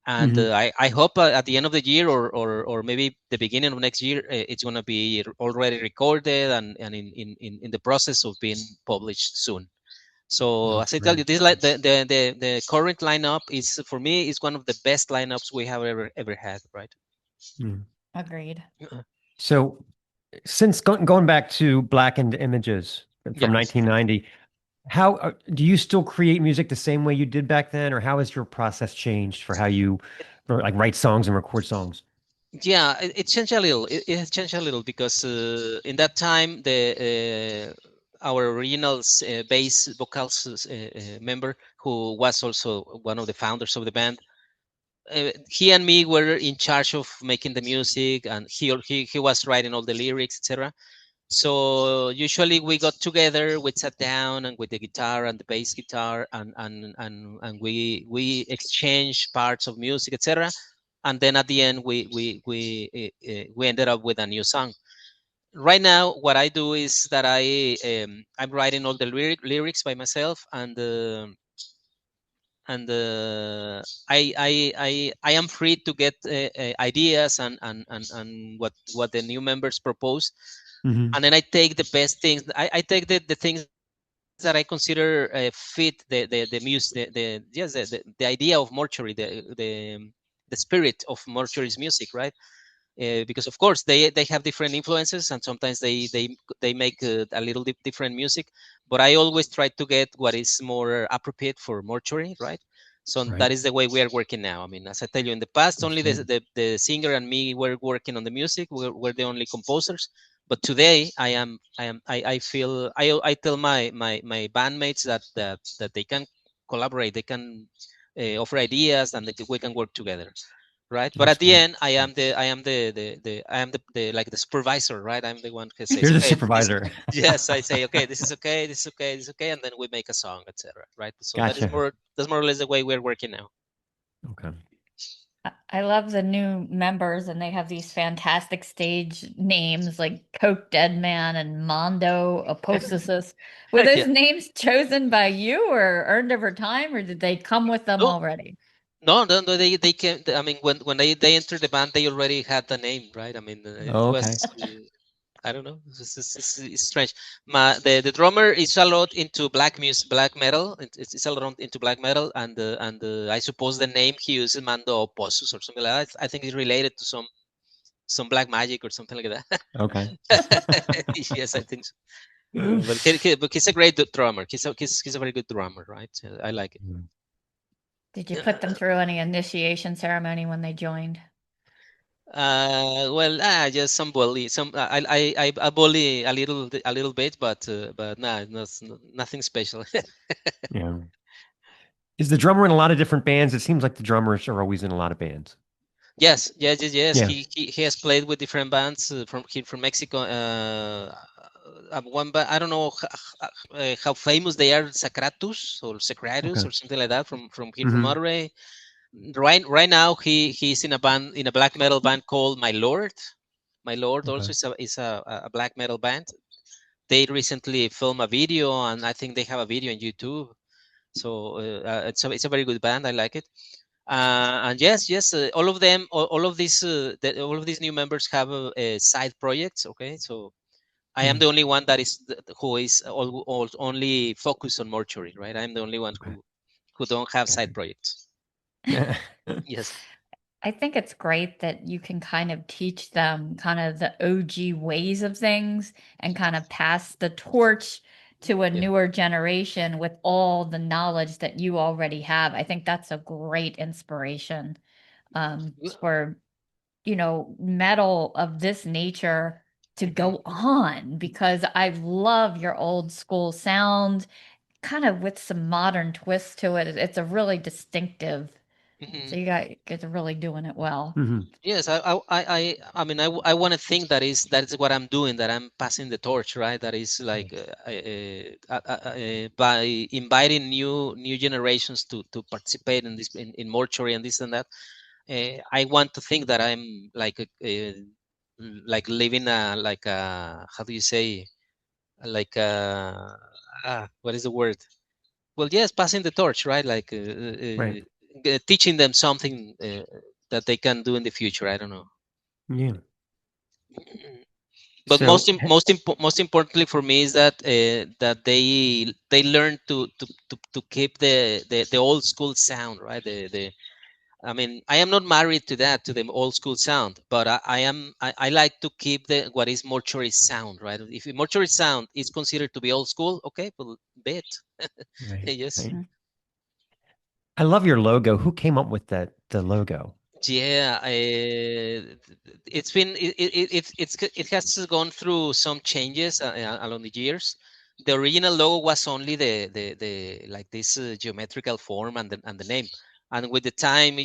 and I hope at the end of the year or maybe the beginning of next year it's going to be already recorded and in the process of being published soon. So as I tell you, this like the current lineup is, for me, is one of the best lineups we have ever had, right? Agreed. So since going back to Blackened Images from Yes. 1990, how do you still create music the same way you did back then, or how has your process changed for how you like write songs and record songs? Yeah, it changed a little. It has changed a little because in that time the our original bass vocals member, who was also one of the founders of the band, he and me were in charge of making the music, and he was writing all the lyrics, etc. So usually we got together, we sat down and with the guitar and the bass guitar, and we exchange parts of music, etc. And then at the end we ended up with a new song. Right now, what I do is that I'm writing all the lyrics by myself, and I am free to get ideas and what the new members propose, and then I take the best things. I take the things that I consider fit the music, the idea of Mortuary, the spirit of Mortuary's music, right? Because of course they have different influences, and sometimes they make a little different music, but I always try to get what is more appropriate for Mortuary, right? So that is the way we are working now. I mean, as I tell you, in the past only the singer and me were working on the music. We're the only composers, but today I feel I tell my bandmates that they can collaborate, they can offer ideas, and that we can work together, right? But at the end, I am the like the supervisor, right? I'm the one who says, You're the okay, supervisor. yes, I say, okay, this is okay, this is okay, this is okay, and then we make a song, etc. Right? So Gotcha. that's more or less the way we're working now. Okay. I love the new members, and they have these fantastic stage names like Coke Deadman and Mondo Apostasis. Were those Yeah. names chosen by you or earned over time, or did they come with them No, already? no, they came. I mean, when they entered the band, they already had the name, right? I mean, it was. I don't know. It's strange. The drummer is a lot into black music, black metal. It's a lot into black metal, and I suppose the name he uses, Mando Oposus or something like that, I think it's related to some black magic or something like that. Okay. Yes, I think so. But he's a great drummer. He's a very good drummer, right? I like it. Did you put them through any initiation ceremony when they joined? Well, just some bully. I bully a little bit, but nah, nothing special. Yeah. Is the drummer in a lot of different bands? It seems like the drummers are always in a lot of bands. Yes. Yeah. He has played with different bands from Mexico. One band, I don't know how famous they are, Sacratus or Sacratus or something like that from here from Monterrey. right now he's in a black metal band called My Lord. My Lord Okay. also is a black metal band. They recently filmed a video, and I think they have a video on YouTube. So it's a very good band. I like it. And yes, all of them, all of these new members have side projects. Okay, so I am Mhm. the only one that is who is only focused on mortuary, right? I'm the only one Okay. who don't have Gotcha. side projects. Yes. I think it's great that you can kind of teach them kind of the OG ways of things and kind of pass the torch to a Yeah. newer generation with all the knowledge that you already have. I think that's a great inspiration Yeah. for, metal of this nature to Mhm. go on, because I love your old school sound, kind of with some modern twists to it. It's a really distinctive. So Mhm. you guys are really doing it well. Mhm. Yes, I mean, I want to think that is what I'm doing, that I'm passing the torch, right? That is like by inviting new generations to participate in this in mortuary and this and that. I want to think that I'm like living how do you say, like what is the word? Well, yes, passing the torch, right? Like Right. teaching them something that they can do in the future. I don't know. Yeah. But So, most importantly for me is that they learn to keep the old school sound, right? The I mean, I am not married to that, to the old school sound, but I like to keep the what is mortuary sound, right? If mortuary sound is considered to be old school, okay, well, be it. right, Yes. right. I love your logo. Who came up with the logo? Yeah, it's been it has gone through some changes along the years. The original logo was only the like this geometrical form and the name, and with the time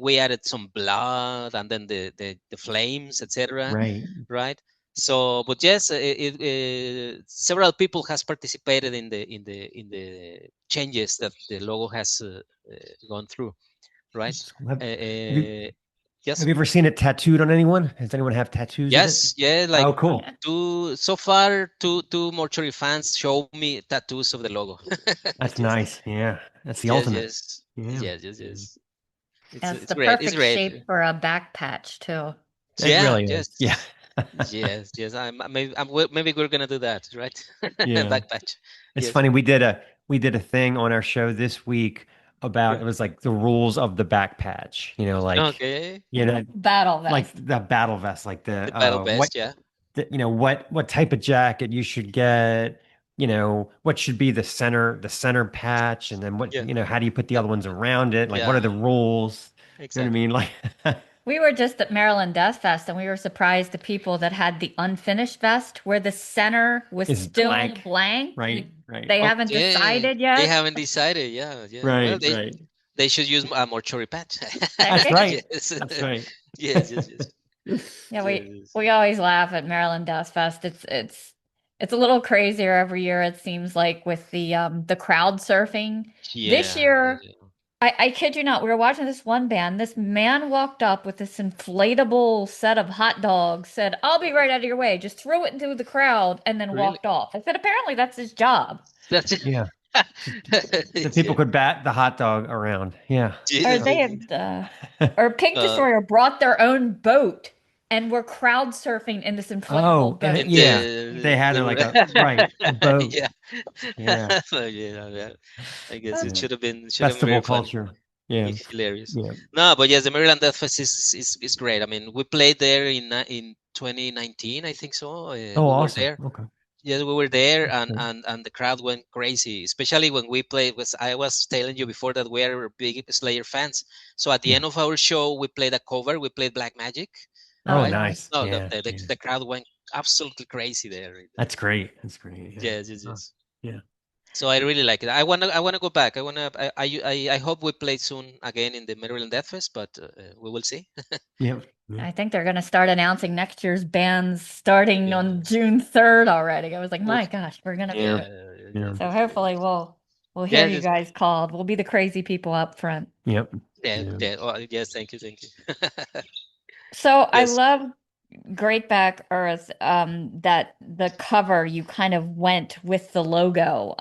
we added some blood and then the flames, etc. Right. Right? So, but yes, several people has participated in the changes that the logo has gone through, right? That's cool. Uh, Have you uh, yes, have you ever seen it tattooed on anyone? Does anyone have tattoos of it? yes, yeah. Like Oh, cool. two mortuary fans show me tattoos of the logo. That's Yes, nice. Yeah. That's the yes, ultimate. yes, Yeah. yes, yes, Yeah. yes. That's It's the great. It's perfect great. shape for a back patch too. It Yeah, really is. Yeah. yes, yes, yes. Maybe we're gonna do that, right? Yeah. Back patch. It's Yes. funny. We did a thing on our show this week about Yeah. it was like the rules of the back patch, Okay. Battle like vest. the battle vest, like The battle best. Yeah. what type of jacket you should get, what should be the center patch, and then Yeah. how do you put the other ones around it? Like, what are Yeah. the rules? You know what I Exactly. mean? Like, We were just at Maryland Death Fest and we were surprised the people that had the unfinished vest where the center was is still blank, blank. right? Right. They haven't Okay. decided They yet. haven't decided. Yeah. Yeah. Well, Right, right. they should use a mortuary patch. That's right. Yes. That's right. Yes. Yes. Yes. Yeah, Yes. we Yes. we always laugh at Maryland Death Fest. It's a little crazier every year, it seems like, with the crowd surfing. This Yeah. Yeah. year, I kid you not, we were watching this one band. This man walked up with this inflatable set of hot dogs, said, "I'll be right out of your way." Just threw it into the crowd and then Really? walked off. I said, apparently that's his job. That's it. Yeah. So people Yeah. could bat the hot dog around. Yeah. Or Yes. they Yes. had, or Pink Uh, Destroyer brought their own boat and were crowd surfing in this inflatable Oh, boat. in yeah. They had like a boat. yeah. Yeah. Yeah. Yeah. I guess it Yeah. should have been Festival very funny. culture. Yeah. Hilarious. Yeah. No, but yes, the Maryland Death Fest is great. I mean, we played there in 2019, I think so. Oh, We were awesome. there. Okay. Yes, we were there, That's and cool. and the crowd went crazy, especially when we played. I was telling you before that we are big Slayer fans. So at the Yeah. end of our show, we played a cover. We played Black Magic, Oh, Oh, right? nice. nice. No, Yeah. the, the, Yeah. the crowd went absolutely crazy there. That's great. That's great. Yeah. Yes, yes, Oh, yes. yeah. So I really like it. I wanna go back. I hope we play soon again in the Maryland Death Fest, but we will see. Yeah. Yeah. I think they're going to start announcing next year's bands starting on Yes. June 3rd already. I was like, Oof. my gosh, we're going to be. Yeah. Yeah. Yeah. Yes, So yes, hopefully we'll hear yes, you yes, guys called. We'll be the crazy people up front. Yep. Yeah. Oh, yes, thank you. So I Yes. love Great Back Earth, that the cover you kind of went with the logo,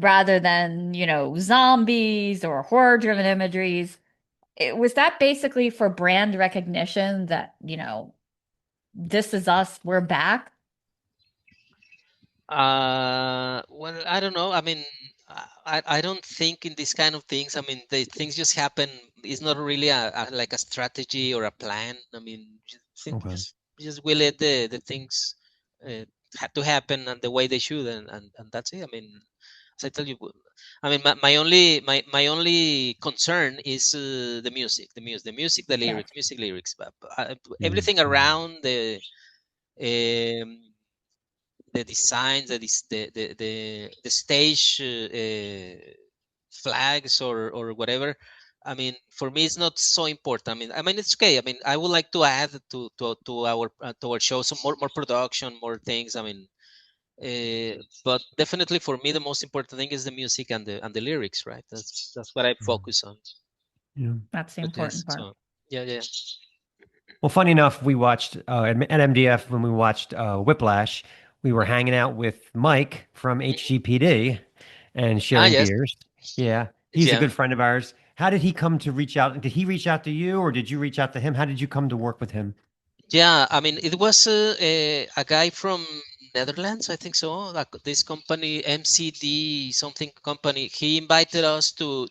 rather than, zombies or horror-driven imageries. Was that basically for brand recognition that, this is us, we're back? Well, I don't know. I mean, I don't think in these kind of things. I mean, the things just happen. It's not really like a strategy or a plan. I mean, Okay. just we let the things have to happen and the way they should, and that's it. I mean, as I tell you, I mean, my only concern is the Yes. lyrics, but Yeah. everything around um, the designs, the stage flags or whatever. I mean, for me, it's not so important. I mean, it's okay. I mean, I would like to add to our show some more production, more things. I mean, but definitely for me, the most important thing is the music and the lyrics, right? That's what I focus on. Yeah. That's the But yes, important part. so yeah. Well, funny enough, we watched at MDF when we watched Whiplash. We were hanging out with Mike from Mhm. HGPD and Ah, sharing yes, beers. Yeah, he's a yeah. good friend of ours. How did he come to reach out? Did he reach out to you, or did you reach out to him? How did you come to work with him? Yeah, I mean, it was a guy from Netherlands, I think so. Like this company, MCD something company. He invited us to.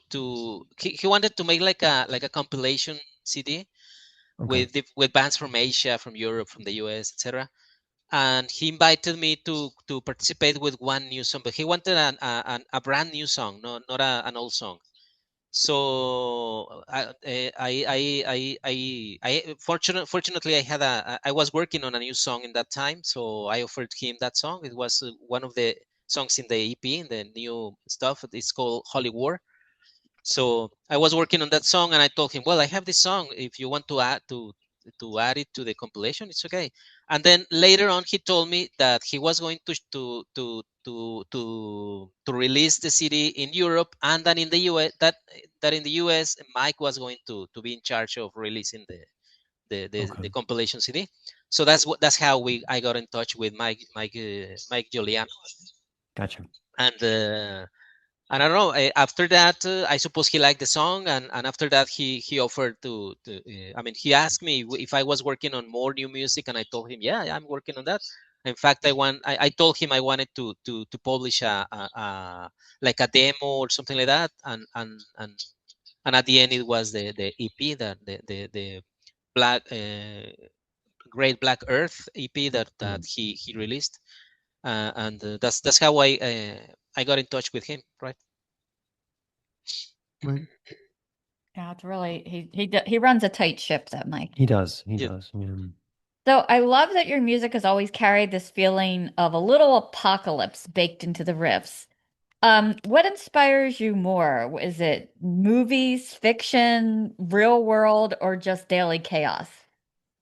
He wanted to make like a compilation CD Okay. with bands from Asia, from Europe, from the US, etc. And he invited me to participate with one new song, but he wanted a brand new song, not an old song. So fortunately I was working on a new song in that time, so I offered him that song. It was one of the songs in the EP, in the new stuff. It's called Holy War. So I was working on that song, and I told him, "Well, I have this song. If you want to add it to the compilation, it's okay." And then later on, he told me that he was going to release the CD in Europe, and then in the US that in the US, Mike was going to be in charge of releasing the Okay. compilation CD. So that's how I got in touch with Mike Giuliano, Gotcha. and I don't know. After that, I suppose he liked the song, and after that, he offered I mean, he asked me if I was working on more new music, and I told him, yeah, I'm working on that. In fact, I told him I wanted to publish a like a demo or something like that, and at the end, it was the EP, that the Black Great Black Earth EP that Mm. he released, and that's how I got in touch with him, right? Right. Yeah, it's really he runs a tight ship, that Mike. He does. He Yeah. does. Yeah. So I love that your music has always carried this feeling of a little apocalypse baked into the riffs. What inspires you more? Is it movies, fiction, real world, or just daily chaos?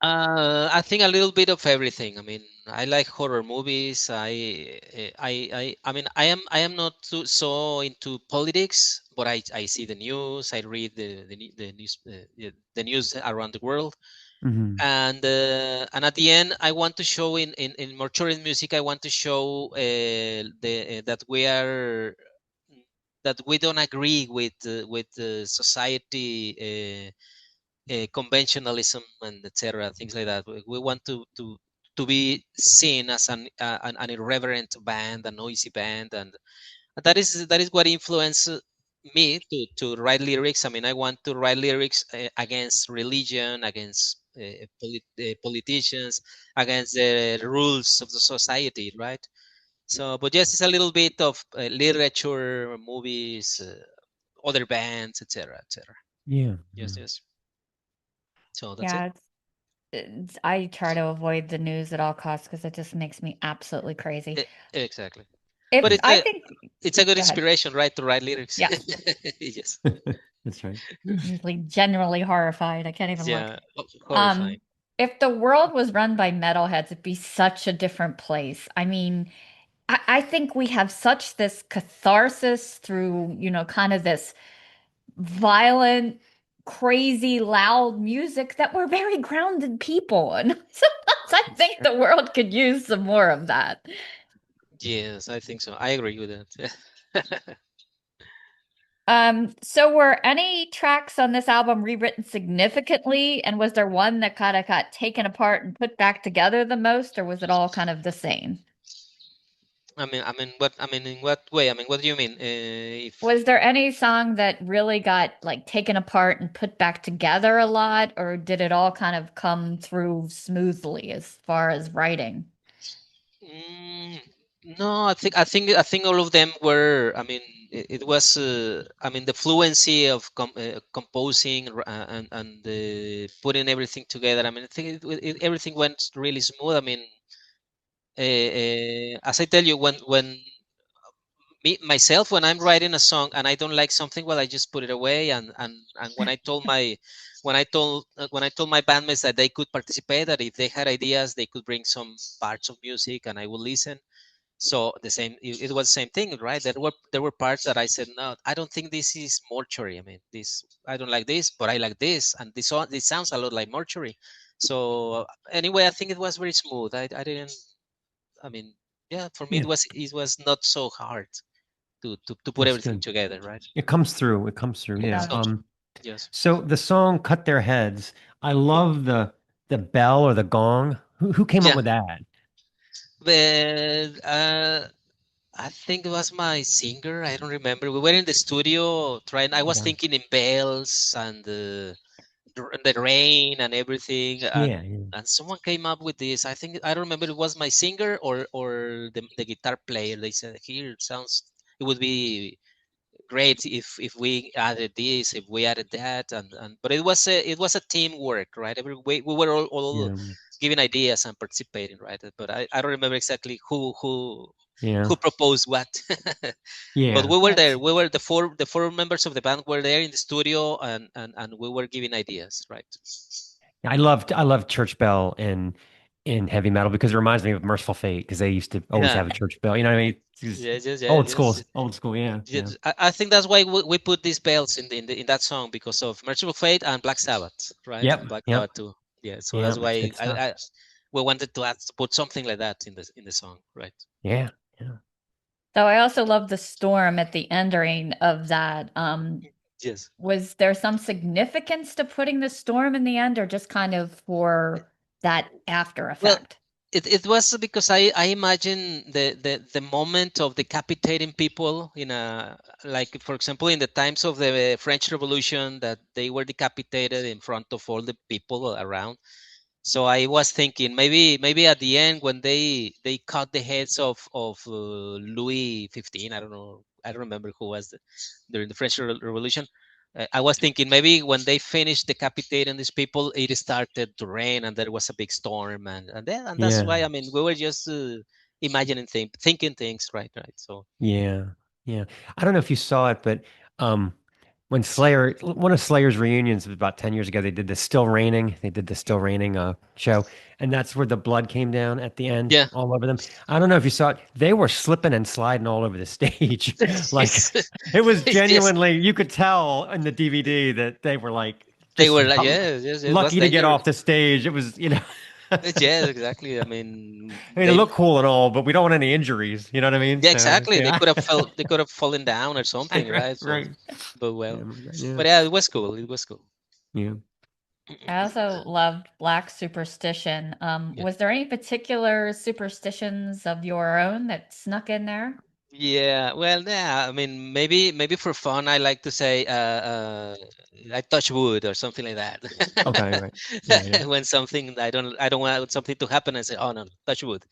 I think a little bit of everything. I mean, I like horror movies. I mean, I am not so into politics, but I see the news. I read the news, the news around the world, Hmm. and at the end, I want to show in mortuary music. I want to show that we don't agree with society. Conventionalism and etc. Things like that. We want to be seen as an irreverent band, a noisy band, and that is what influenced me to write lyrics. I mean, I want to write lyrics against religion, against politicians, against the rules of the society, right? So, but yes, it's a little bit of literature, movies, other bands, etc., etc. Yeah. Yes, yes. So that's it. Yeah, I try to avoid the news at all costs because it just makes me absolutely crazy. Exactly. If But I think, it's a good go ahead. inspiration, right, to write lyrics. Yes, Yes. That's right. usually generally horrified. I can't even look. Yeah. Um, Horrifying. if the world was run by metalheads, it'd be such a different place. I mean, I think we have such this catharsis through, kind of this violent crazy loud music that were very grounded people. And sometimes I think the world could use some more of that. Yes, I think so. I agree with that. So were any tracks on this album rewritten significantly? And was there one that kind of got taken apart and put back together the most, or was it all kind of the same? In what way? I mean, what do you mean? If Was there any song that really got like taken apart and put back together a lot, or did it all kind of come through smoothly as far as writing? Mm, no, I think all of them were. I mean, it was. I mean, the fluency of composing and putting everything together. I mean, I think everything went really smooth. I mean, as I tell you, when me myself when I'm writing a song and I don't like something, well, I just put it away. And when I told my bandmates that they could participate, that if they had ideas, they could bring some parts of music, and I would listen. So it was the same thing, right? There were parts that I said, no, I don't think this is Mortuary. I mean, this I don't like this, but I like this, and this sounds a lot like Mortuary. So anyway, I think it was very smooth. I didn't. I mean, yeah, for me Yeah. it was not so hard to put That's everything good. together, right? It comes through. It comes through. Yeah. Yeah. Yes. So the song "Cut Their Heads," I love the bell or the gong. Who came up Yeah. with that? But I think it was my singer. I don't remember. We were in the studio trying. I was Yeah. thinking in bells and the rain and everything, Yeah. Yeah. and someone came up with this. I think I don't remember. It was my singer or the guitar player. They said, "Here it sounds. It would be great if we added this, if we added that." And but it was a teamwork, right? We were all Yeah. giving ideas and participating, right? But I don't remember exactly who Yeah. proposed what. But Yeah. we were there. That's We were the four members of the band were there in the studio, and we were giving ideas, right? I love church bell in heavy metal because it reminds me of Merciful Fate because they used to always Yeah. have a church bell. You know what I mean? It's Yes, yes, yes, old school, yes. old school. Yeah. Yeah. Yes, I think that's why we put these bells in that song, because of Merciful Fate and Black Sabbath, right? Yep. Black Yep. Sabbath too. Yeah, so that's Yep. It's why good stuff. we wanted to put something like that in the song, right? Yeah. Yeah. so I also love the storm at the ending of that. Yes. Was there some significance to putting the storm in the end, or just kind of for that after Well, effect? it was because I imagine the moment of decapitating people in a, like, for example, in the times of the French Revolution, that they were decapitated in front of all the people around. So I was thinking, maybe at the end, when they cut the heads of Louis 15, I don't know, I don't remember who was during the French Revolution. I was thinking maybe when they finished decapitating these people, it started to rain and there was a big storm, and that's Yeah. why, I mean, we were just imagining things, thinking things, right. So Yeah. Yeah. I don't know if you saw it, but um when Slayer, one of Slayer's reunions was about 10 years ago, they did the Still Raining. They did the Still Raining show. And that's where the blood came down at the end yeah. all over them. I don't know if you saw it. They were slipping and sliding all over the stage. Like Yes. it was Yes. genuinely, you could tell in the DVD that they were like They just were like, yes, yes, it was lucky to get dangerous. off the stage. It was, Yes, exactly. I mean, I mean, it looked cool and all, but we don't want any injuries. You know what I mean? yeah, So exactly. They yeah. could have fell. They could have fallen down or something, Right, right? So, right. but Yeah, well, yeah, but yeah, it was cool. It was cool. yeah. I also loved Black Superstition. Yeah. Was there any particular superstitions of your own that snuck in there? Yeah. Well, yeah. I mean, maybe for fun, I like to say, I touch wood or something like that. Okay, right. Yeah, yeah. When something I don't want something to happen, I say, oh no, touch wood.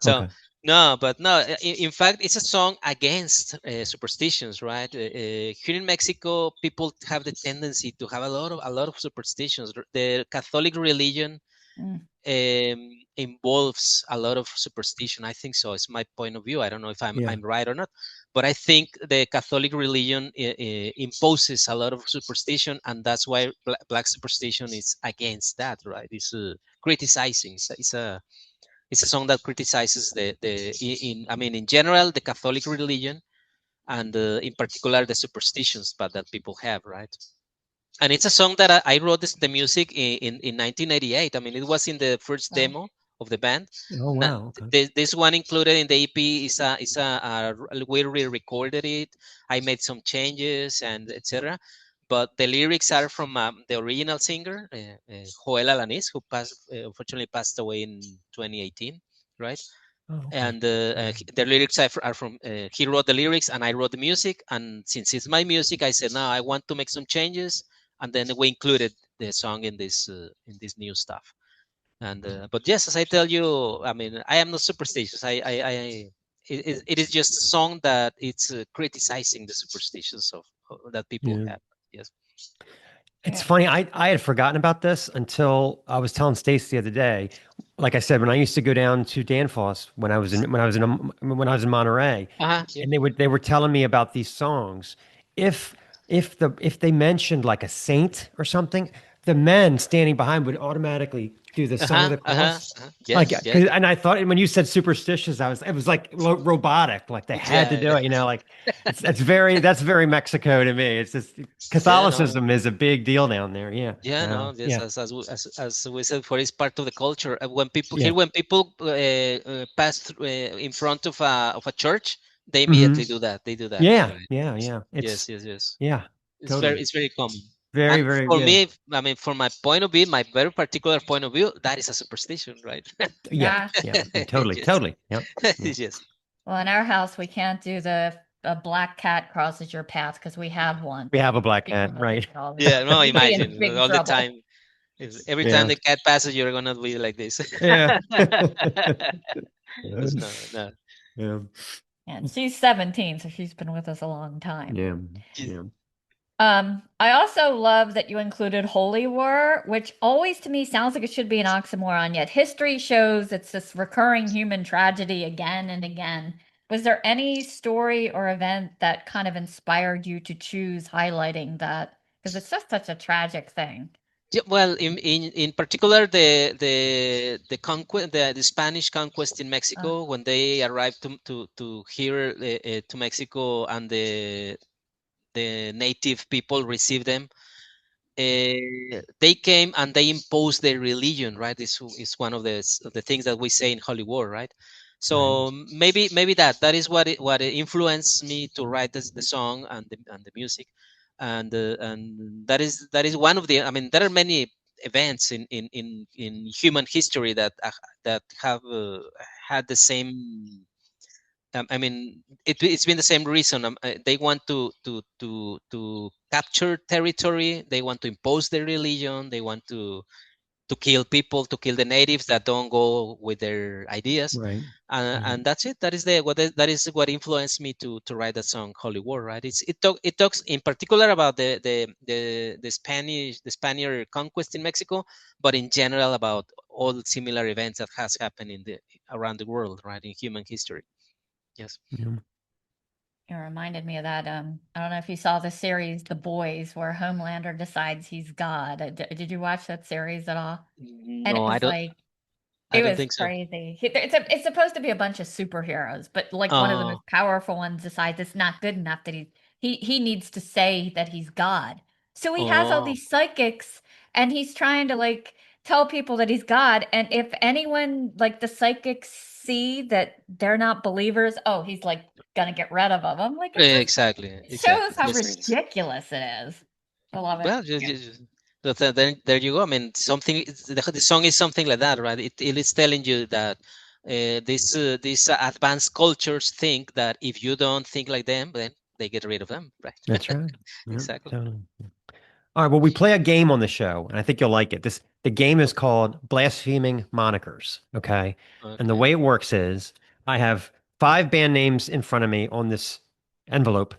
So Okay. no, but no. In fact, it's a song against superstitions, right? Here in Mexico, people have the tendency to have a lot of superstitions. The Catholic religion Mm. involves a lot of superstition. I think so. It's my point of view. I don't know if I'm Yeah. I'm right or not, but I think the Catholic religion imposes a lot of superstition, and that's why black superstition is against that, right? It's criticizing. It's a song that criticizes in general, the Catholic religion, and in particular the superstitions but that people have, right? And it's a song that I wrote the music in 1988. I mean, it was in the first Wow. demo of the band. Oh wow. Okay. This one included in the EP we re-recorded it. I made some changes and etc. But the lyrics are from the original singer, Joel Alanis, who unfortunately passed away in 2018, right? Oh, okay. And the lyrics are from he wrote the lyrics and I wrote the music. And since it's my music, I said, no, I want to make some changes, and then we included the song in this new stuff. And but yes, as I tell you, I mean, I am not superstitious. It is just a song that it's criticizing the superstitions of that people Yeah. have. Yes. It's Yeah. funny. I had forgotten about this until I was telling Stacy the other day. Like I said, when I used to go down to Danfoss when I was in Monterey, Yeah. and they were telling me about these songs. If if they mentioned like a saint or something, the men standing behind would automatically do the song of the cross. Like, Yes, yes. and I thought when you said superstitious, it was like robotic, like they had to do it, like that's very Mexico to me. It's just Catholicism is a big deal down there. Yeah. Yeah, no, yes, Yeah. as we said, for it's part of the culture. When people Yeah. when people pass through, in front of a church, they Mhm. immediately do that. They do that. Yeah. Right? Yeah. Yeah. Yes, yes, yes. Yeah. It's Totally. very common. Very, And very for good. me, I mean, from my point of view, my very particular point of view, that is a superstition, right? Yeah. Yeah. Totally. Yes. Totally. Yep. Yes. Well, in our house, we can't do a black cat crosses your path because we have one. We have a black cat, Because right? all the- Yeah, no, we'd be in imagine big all the trouble. time. Every Yeah. time the cat passes, you're gonna be like this. Yeah. It's no. Yeah. And she's 17, so she's been with us a long time. Yeah. Yes. Yeah. I also love that you included Holy War, which always to me sounds like it should be an oxymoron, yet history shows it's this recurring human tragedy again and again. Was there any story or event that kind of inspired you to choose highlighting that? Because it's just such a tragic thing. Yeah, well, in particular, the conquest, the Spanish conquest in Mexico, when they arrived to here to Mexico, and the native people received them, they came and they imposed their religion, right? This is one of the things that we say in Holy War, right? So maybe that is what influenced me to write the song and the music, and that is one of the. I mean, there are many events in human history that have had the same. I mean, it's been the same reason. They want to capture territory. They want to impose their religion. They want to kill people, to kill the natives that don't go with their ideas. Right. And that's it. That is what influenced me to write that song, Holy War. Right? It talks in particular about the Spaniard conquest in Mexico, but in general about all the similar events that has happened around the world, right, in human history. Yes. Yeah. It reminded me of that. I don't know if you saw the series The Boys, where Homelander decides he's God. Did you watch that series at all? And it No, was I don't. like I it don't was think so. crazy. It's supposed to be a bunch of superheroes, but like one of the Oh, most powerful ones decides it's not good enough that he needs to say that he's God. So he has all oh, these psychics and he's trying to like tell people that he's God. And if anyone like the psychics see that they're not believers, oh, he's like gonna get rid of them. I'm like, it just exactly, shows how Yes. ridiculous it is. I love it. Well, so then there you go. I mean, the song is something like that, right? It is telling you that these advanced cultures think that if you don't think like them, then they get rid of them, right? That's right. Yep, Exactly. totally. All right. Well, we play a game on the show, and I think you'll like it. The game is called Blaspheming Monikers. Okay. And the Okay. way it works is I have 5 band names in front of me on this envelope.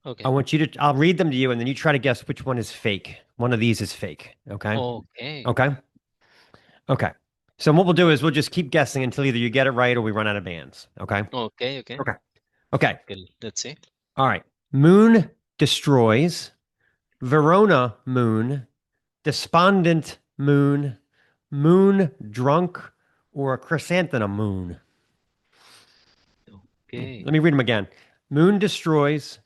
Okay. I'll read them to you, and then you try to guess which one is fake. One of these is fake. Okay. Okay. Okay. Okay. So what we'll do is we'll just keep guessing until either you get it right or we run out of bands. Okay. Okay. Okay. Okay. Let's see. All right. Moon destroys. Verona moon. Despondent moon. Moon drunk or chrysanthemum moon. Okay. Let me read them again. Moon destroys.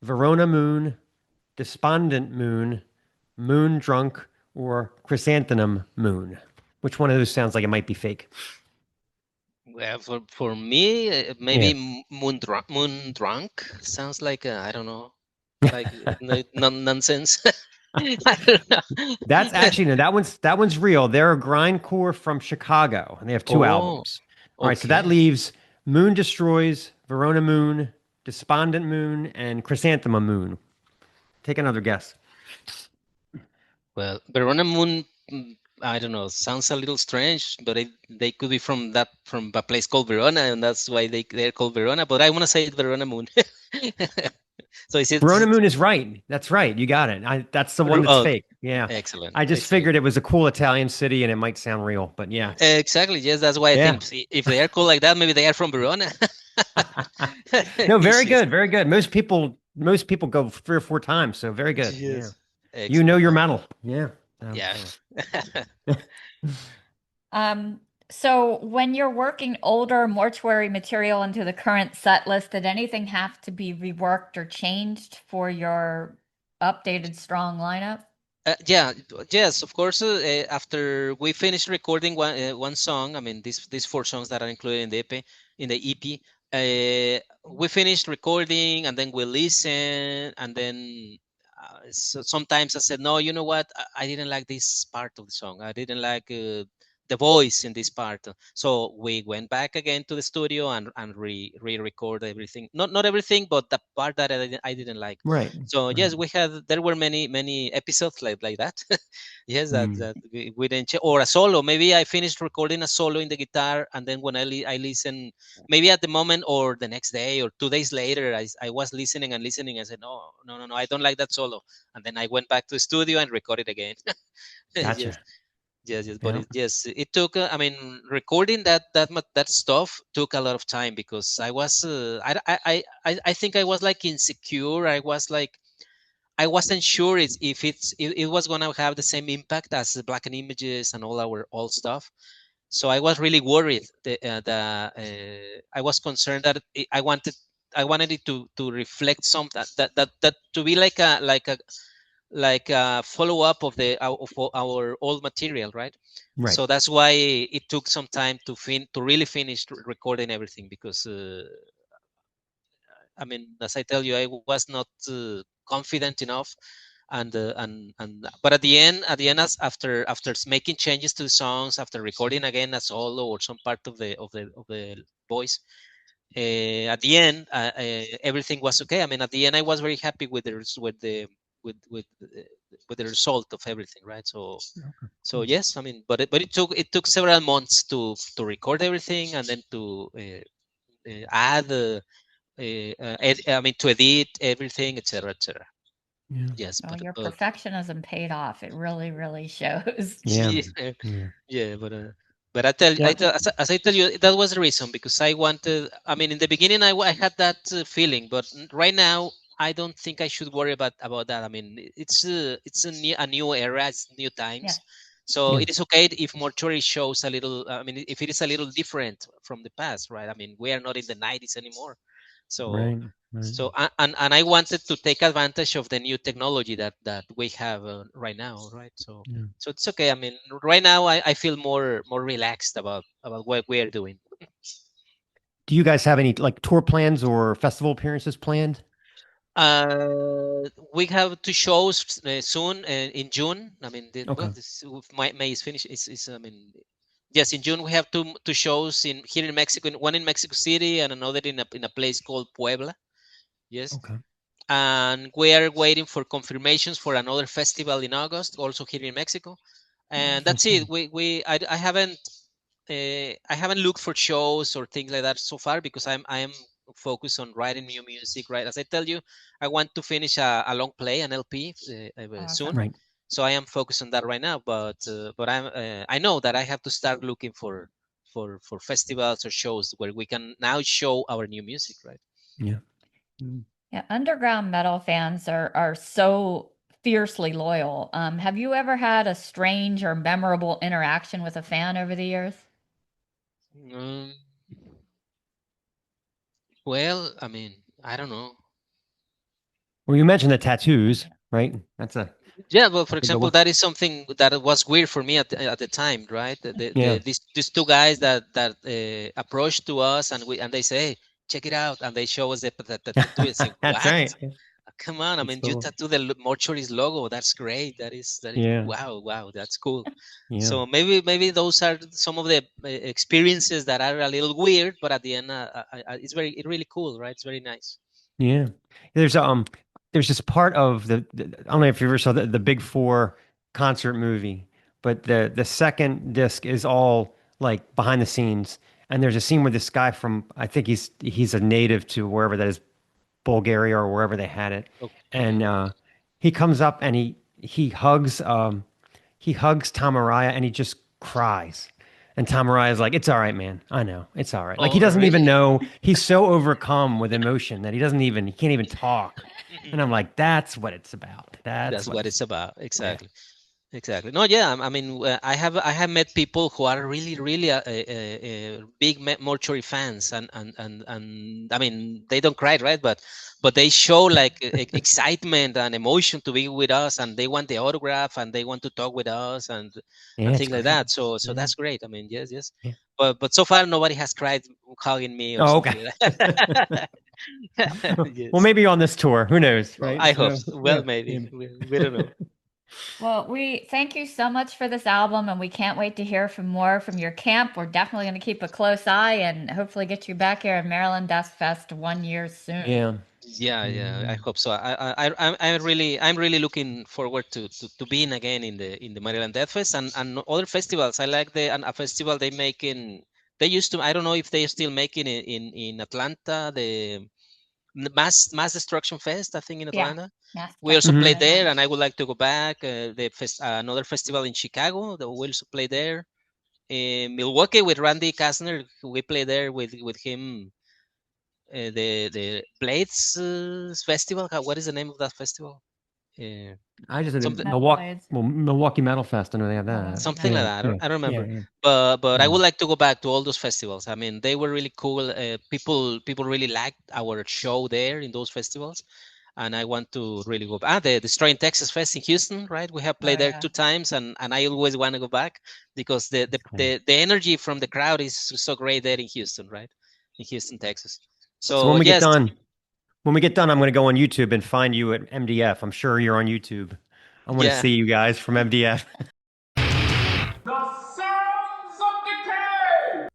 Verona moon. Despondent moon. Moon Drunk, or Chrysanthemum Moon? Which one of those sounds like it might be fake? Well, for me, maybe Yeah. moon drunk sounds like I don't know, like nonsense. I don't know. That's actually no, that one's real. They're a grindcore from Chicago, and they have two Oh, albums. All right, so that okay. leaves Moon Destroys, Verona Moon, Despondent Moon, and Chrysanthemum Moon. Take another guess. Well, Verona Moon, I don't know, sounds a little strange, but they could be from a place called Verona, and that's why they're called Verona. But I want to say it's Verona Moon. So is it? Verona Moon is right. That's right. You got it. That's the one that's Oh, fake. Yeah. excellent, I just excellent. figured it was a cool Italian city and it might sound real, but yeah. Exactly. Yes, that's why I Yeah. think if they are called like that, maybe they are from Verona. No, very Yes, good. Very good. Most people go 3 or 4 times, so very good. Yeah. yes. You know Excellent. your metal. Yeah. So, Yeah. yeah. So when you're working older mortuary material into the current set list, did anything have to be reworked or changed for your updated strong lineup? Yeah, yes, of course. After we finished recording one song, I mean these 4 songs that are included in the EP, we finished recording and then we listen, and then so sometimes I said, no, you know what, I didn't like this part of the song. I didn't like the voice in this part. So we went back again to the studio and re-record everything. Not everything, but the part that I didn't like. Right. So Right. yes, there were many episodes like that. Yes, Mm. that we didn't or a solo. Maybe I finished recording a solo in the guitar, and then when I listen, maybe at the moment or the next day or 2 days later, I was listening and listening. I said, no, I don't like that solo, and then I went back to the studio and recorded again. Yes. Gotcha. Yes, but Yeah. it took. I mean, recording that stuff took a lot of time because I was. I think I was like insecure. I wasn't sure if it was gonna have the same impact as the Black and Images and all our old stuff. So I was really worried. I was concerned that I wanted it to reflect some that to be like a follow up of our old material, right? Right. So that's why it took some time to really finish recording everything because I mean, as I tell you, I was not confident enough, but at the end, after making changes to the songs, after recording again a solo or some part of the voice, at the end, everything was okay. I mean, at the end, I was very happy with the result of everything, right? So yes, I mean, but it took several months to record everything and then to add I mean, to edit everything, etc., etc. Yeah. Yes, Oh, but your but perfectionism paid off. It really, really shows. Yeah. yeah, Yeah. yeah, but Yeah. as I tell you, that was the reason because I wanted. I mean, in the beginning, I had that feeling, but right now, I don't think I should worry about that. I mean, it's a new era, it's new Yeah. times, so Yeah. it is okay if mortuary shows a little. I mean, if it is a little different from the past, right? I mean, we are not in the 90s anymore, so Right. Right. and I wanted to take advantage of the new technology that we have right now, right? So Yeah. so it's okay. I mean, right now I feel more relaxed about what we are doing. Do you guys have any like tour plans or festival appearances planned? We have 2 shows soon in June. I mean, Okay. May is finished. I mean, yes, in June we have two shows here in Mexico. One in Mexico City and another in a place called Puebla. Yes, Okay. and we are waiting for confirmations for another festival in August, also here in Mexico. And Oh, that's cool. it. I haven't looked for shows or things like that so far because I am focused on writing new music. Right, as I tell you, I want to finish a long play, an LP, soon. Awesome. Right. So I am focused on that right now. But I know that I have to start looking for festivals or shows where we can now show our new music. Right. Yeah. Mm. Yeah, underground metal fans are so fiercely loyal. Have you ever had a strange or memorable interaction with a fan over the years? Um, well, I mean, I don't know. Well, you mentioned the tattoos, right? That's a Yeah, well, for Good example, one. that is something that was weird for me at the time, right? Yeah. These two guys that approached to us and they say, hey, check it out, and they show us the tattoo. It's like, That's what? right. Come on! I It's mean, you the tattoo the mortuary's logo. That's great. That is yeah. wow, that's cool. Yeah. So maybe those are some of the experiences that are a little weird, but at the end, it's really cool, right? It's very nice. Yeah. There's this part of I don't know if you ever saw the Big Four concert movie, but the second disc is all like behind the scenes. And there's a scene where this guy from I think he's a native to wherever that is, Bulgaria or wherever they had it. Okay. And he comes up and he hugs Tom Araya and he just cries. And Tom Araya's like, it's all right, man. I know. It's all right. Like he Oh, doesn't even really? know. He's so overcome with emotion that he can't even talk. And I'm like, that's what it's about. That's That's what what it's it's about. yeah. Exactly. Exactly. No, yeah. I mean, I have met people who are really big mortuary fans, and I mean, they don't cry, right? But they show like excitement and emotion to be with us, and they want the autograph, and they want to talk with us, Yeah, and it's things like great. that. So Yeah. that's great. I mean, yes, yes. Yeah. But so far nobody has cried hugging me or Oh, okay. something like that. Well, Yes. maybe on this tour. Who knows, Well, right? I hope So, so. yeah. Well, maybe Yeah. we don't know. Well, we thank you so much for this album, and we can't wait to hear from more from your camp. We're definitely going to keep a close eye and hopefully get you back here in Maryland Death Fest 1 year soon. Yeah. Yeah, I Mm. hope so. I'm really looking forward to being again in the Maryland Death Fest and other festivals. I like a festival they make they used to, I don't know if they still making it in Atlanta, the Mass Destruction Fest, I think, in Yeah, Atlanta. Mass We also Destruction Mhm. played Fest. there, and I would like to go back. Another festival in Chicago that we also play there. In Milwaukee with Randy Kastner, we play there with him. The Blades festival. What is the name of that festival? Uh, I just did something Metal Blades. Milwaukee Metal Fest. I know they have that. Milwaukee something Metal. like Yeah. that. Yeah. I don't Yeah. remember. Yeah. But I Yeah. would like to go back to all those festivals. I mean, they were really cool. People really liked our show there in those festivals, and I want to really go back. The Destroying Texas Fest in Houston, right? We have Oh played there yeah. 2 times, and I always want to go back because the, the Great. the the energy from the crowd is so great there in Houston, right? In Houston, Texas. So So yes, when we get done, I'm going to go on YouTube and find you at MDF. I'm sure you're on YouTube. I want to yeah. see you guys from MDF. The sounds of decay!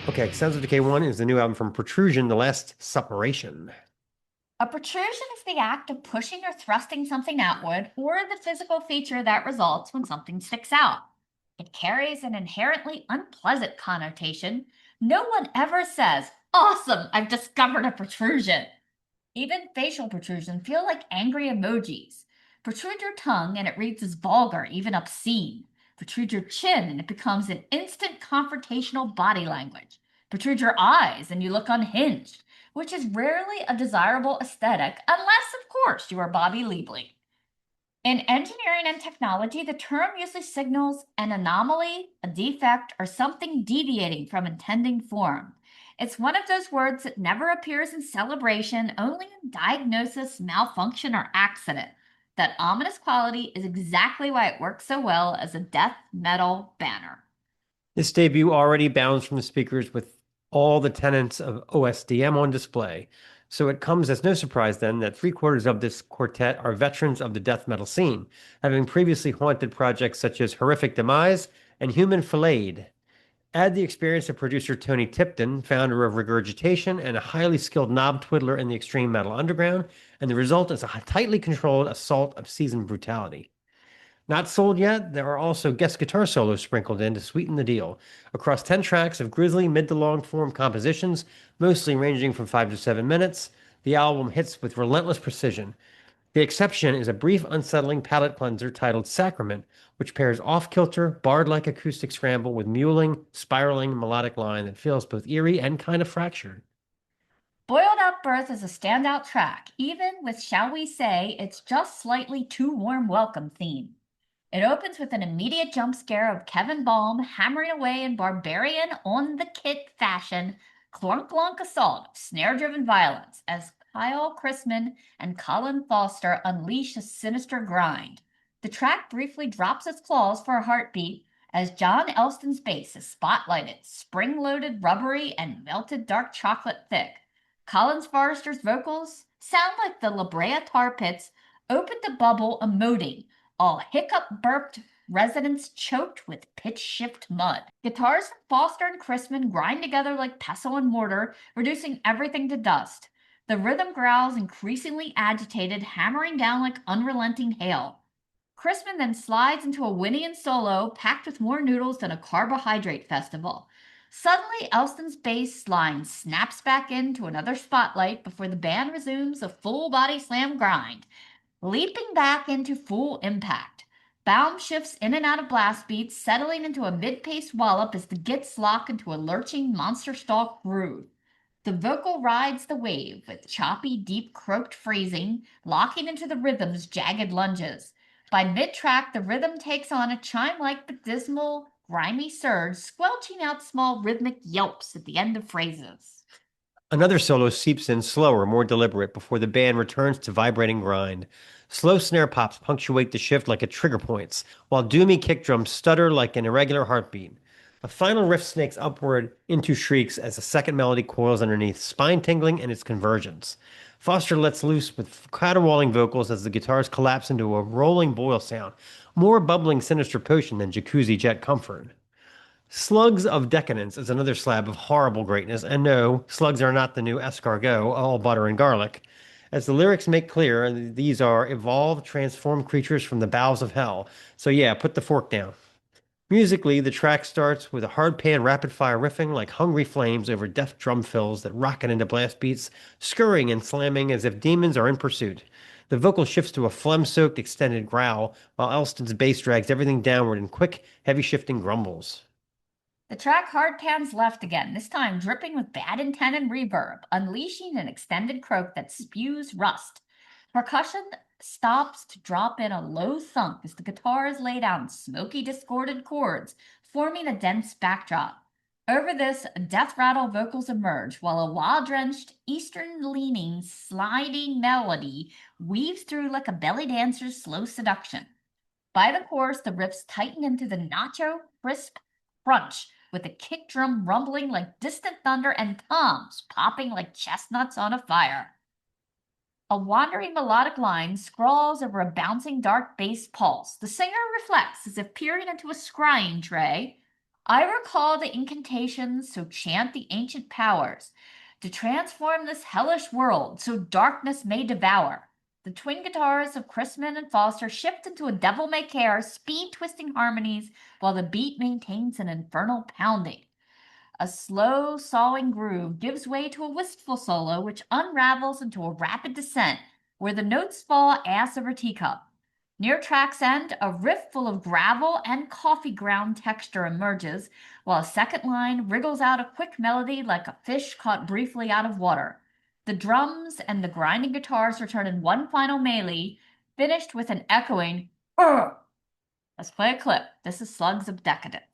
Okay, Sounds of Decay 1 is the new album from Protrusion, The Last Suppuration. A protrusion is the act of pushing or thrusting something outward, or the physical feature that results when something sticks out. It carries an inherently unpleasant connotation. No one ever says, "Awesome, I've discovered a protrusion." Even facial protrusions feel like angry emojis. Protrude your tongue and it reads as vulgar, even obscene. Protrude your chin and it becomes an instant confrontational body language. Protrude your eyes and you look unhinged, which is rarely a desirable aesthetic, unless, of course, you are Bobby Liebling. In engineering and technology, the term usually signals an anomaly, a defect, or something deviating from intending form. It's one of those words that never appears in celebration, only in diagnosis, malfunction, or accident. That ominous quality is exactly why it works so well as a death metal banner. This debut already bounds from the speakers with all the tenets of OSDM on display. So it comes as no surprise then that 3/4 of this quartet are veterans of the death metal scene, having previously haunted projects such as Horrific Demise and Human Filleted. Add the experience of producer Tony Tipton, founder of Regurgitation, and a highly skilled knob twiddler in the extreme metal underground, and the result is a tightly controlled assault of seasoned brutality. Not sold yet, there are also guest guitar solos sprinkled in to sweeten the deal, across 10 tracks of grisly mid to long form compositions, mostly ranging from 5 to 7 minutes. The album hits with relentless precision. The exception is a brief, unsettling palate cleanser titled Sacrament, which pairs off kilter, bard like acoustic scramble with mewling, spiraling melodic line that feels both eerie and kind of fractured. Boiled Up Birth is a standout track, even with, shall we say, its just slightly too warm welcome theme. It opens with an immediate jump scare of Kevin Baum hammering away in barbarian on the kit fashion, clunk-clunk assault of snare-driven violence as Kyle Chrisman and Colin Foster unleash a sinister grind. The track briefly drops its claws for a heartbeat as John Elston's bass is spotlighted, spring-loaded, rubbery, and melted dark chocolate thick. Collins Forrester's vocals sound like the La Brea tar pits opened a bubble emoting, all hiccup-burped residents choked with pitch-shift mud. Guitars from Foster and Chrisman grind together like pestle and mortar, reducing everything to dust. The rhythm growls increasingly agitated, hammering down like unrelenting hail. Chrisman then slides into a Winnian solo packed with more noodles than a carbohydrate festival. Suddenly, Elston's bass line snaps back into another spotlight before the band resumes a full-body slam grind, leaping back into full impact. Baum shifts in and out of blast beats, settling into a mid-paced wallop as the gits lock into a lurching monster stalk groove. The vocal rides the wave with choppy, deep croaked phrasing, locking into the rhythm's jagged lunges. By mid-track, the rhythm takes on a chime-like but dismal, grimy surge, squelching out small rhythmic yelps at the end of phrases. Another solo seeps in slower, more deliberate, before the band returns to vibrating grind. Slow snare pops punctuate the shift like a trigger points, while doomy kick drums stutter like an irregular heartbeat. A final riff snakes upward into shrieks as a second melody coils underneath, spine-tingling in its convergence. Foster lets loose with caterwauling vocals as the guitars collapse into a rolling boil sound, more bubbling sinister potion than jacuzzi jet comfort. Slugs of Decadence is another slab of horrible greatness, and no, slugs are not the new escargot, all butter and garlic. As the lyrics make clear, these are evolved, transformed creatures from the bowels of hell. So yeah, put the fork down. Musically, the track starts with a hard pan rapid fire riffing like hungry flames over deaf drum fills that rocket into blast beats, scurrying and slamming as if demons are in pursuit. The vocal shifts to a phlegm-soaked extended growl, while Elston's bass drags everything downward in quick, heavy shifting grumbles. The track hard pans left again, this time dripping with bad intent and reverb, unleashing an extended croak that spews rust. Percussion stops to drop in a low thunk as the guitars lay down smoky, discordant chords, forming a dense backdrop. Over this, death rattle vocals emerge, while a wild-drenched, eastern-leaning, sliding melody weaves through like a belly dancer's slow seduction. By the chorus, the riffs tighten into the nacho, crisp crunch, with a kick drum rumbling like distant thunder and toms popping like chestnuts on a fire. A wandering melodic line scrawls over a bouncing dark bass pulse. The singer reflects as if peering into a scrying tray. I recall the incantations, so chant the ancient powers, to transform this hellish world, so darkness may devour. The twin guitars of Chrisman and Foster shift into a devil-may-care, speed-twisting harmonies, while the beat maintains an infernal pounding. A slow, sawing groove gives way to a wistful solo, which unravels into a rapid descent, where the notes fall ass over teacup. Near track's end, a riff full of gravel and coffee ground texture emerges, while a second line wriggles out a quick melody like a fish caught briefly out of water. The drums and the grinding guitars return in one final melee, finished with an echoing "Urgh!" Let's play a clip. This is Slugs of Decadence.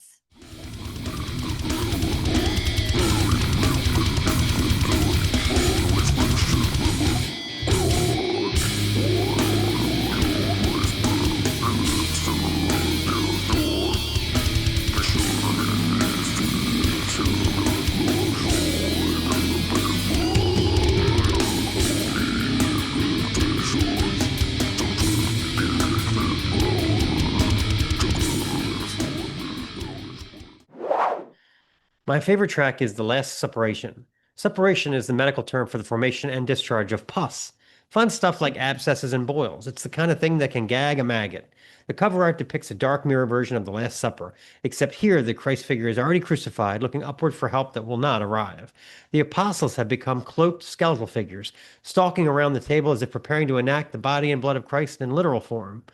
My favorite track is the last Suppuration. Suppuration is the medical term for the formation and discharge of pus. Fun stuff like abscesses and boils. It's the kind of thing that can gag a maggot. The cover art depicts a dark mirror version of the Last Supper, except here the Christ figure is already crucified, looking upward for help that will not arrive. The apostles have become cloaked skeletal figures, stalking around the table as if preparing to enact the body and blood of Christ in literal form.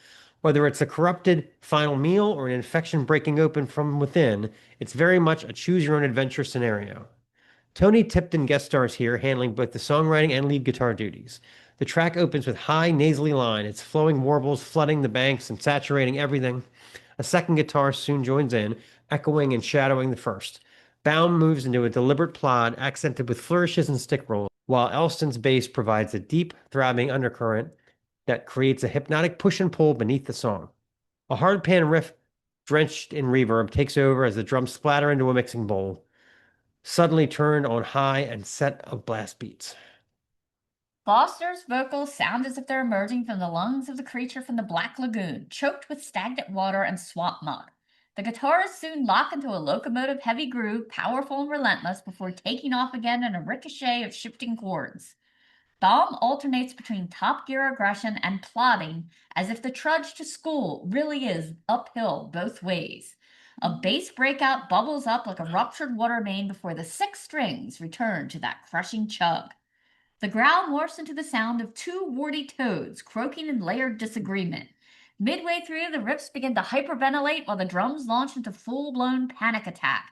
Whether it's a corrupted final meal or an infection breaking open from within, it's very much a choose-your-own-adventure scenario. Tony Tipton guest stars here, handling both the songwriting and lead guitar duties. The track opens with high nasally line, its flowing warbles flooding the banks and saturating everything. A second guitar soon joins in, echoing and shadowing the first. Baum moves into a deliberate plod accented with flourishes and stick rolls, while Elston's bass provides a deep, throbbing undercurrent that creates a hypnotic push and pull beneath the song. A hard pan riff drenched in reverb takes over as the drums splatter into a mixing bowl, suddenly turned on high and set of blast beats. Foster's vocals sound as if they're emerging from the lungs of the creature from the Black Lagoon, choked with stagnant water and swamp mud. The guitars soon lock into a locomotive heavy groove, powerful and relentless, before taking off again in a ricochet of shifting chords. Baum alternates between top gear aggression and plodding, as if the trudge to school really is uphill both ways. A bass breakout bubbles up like a ruptured water main before the 6 strings return to that crushing chug. The growl morphs into the sound of 2 warty toads croaking in layered disagreement. Midway through, the riffs begin to hyperventilate while the drums launch into full-blown panic attack.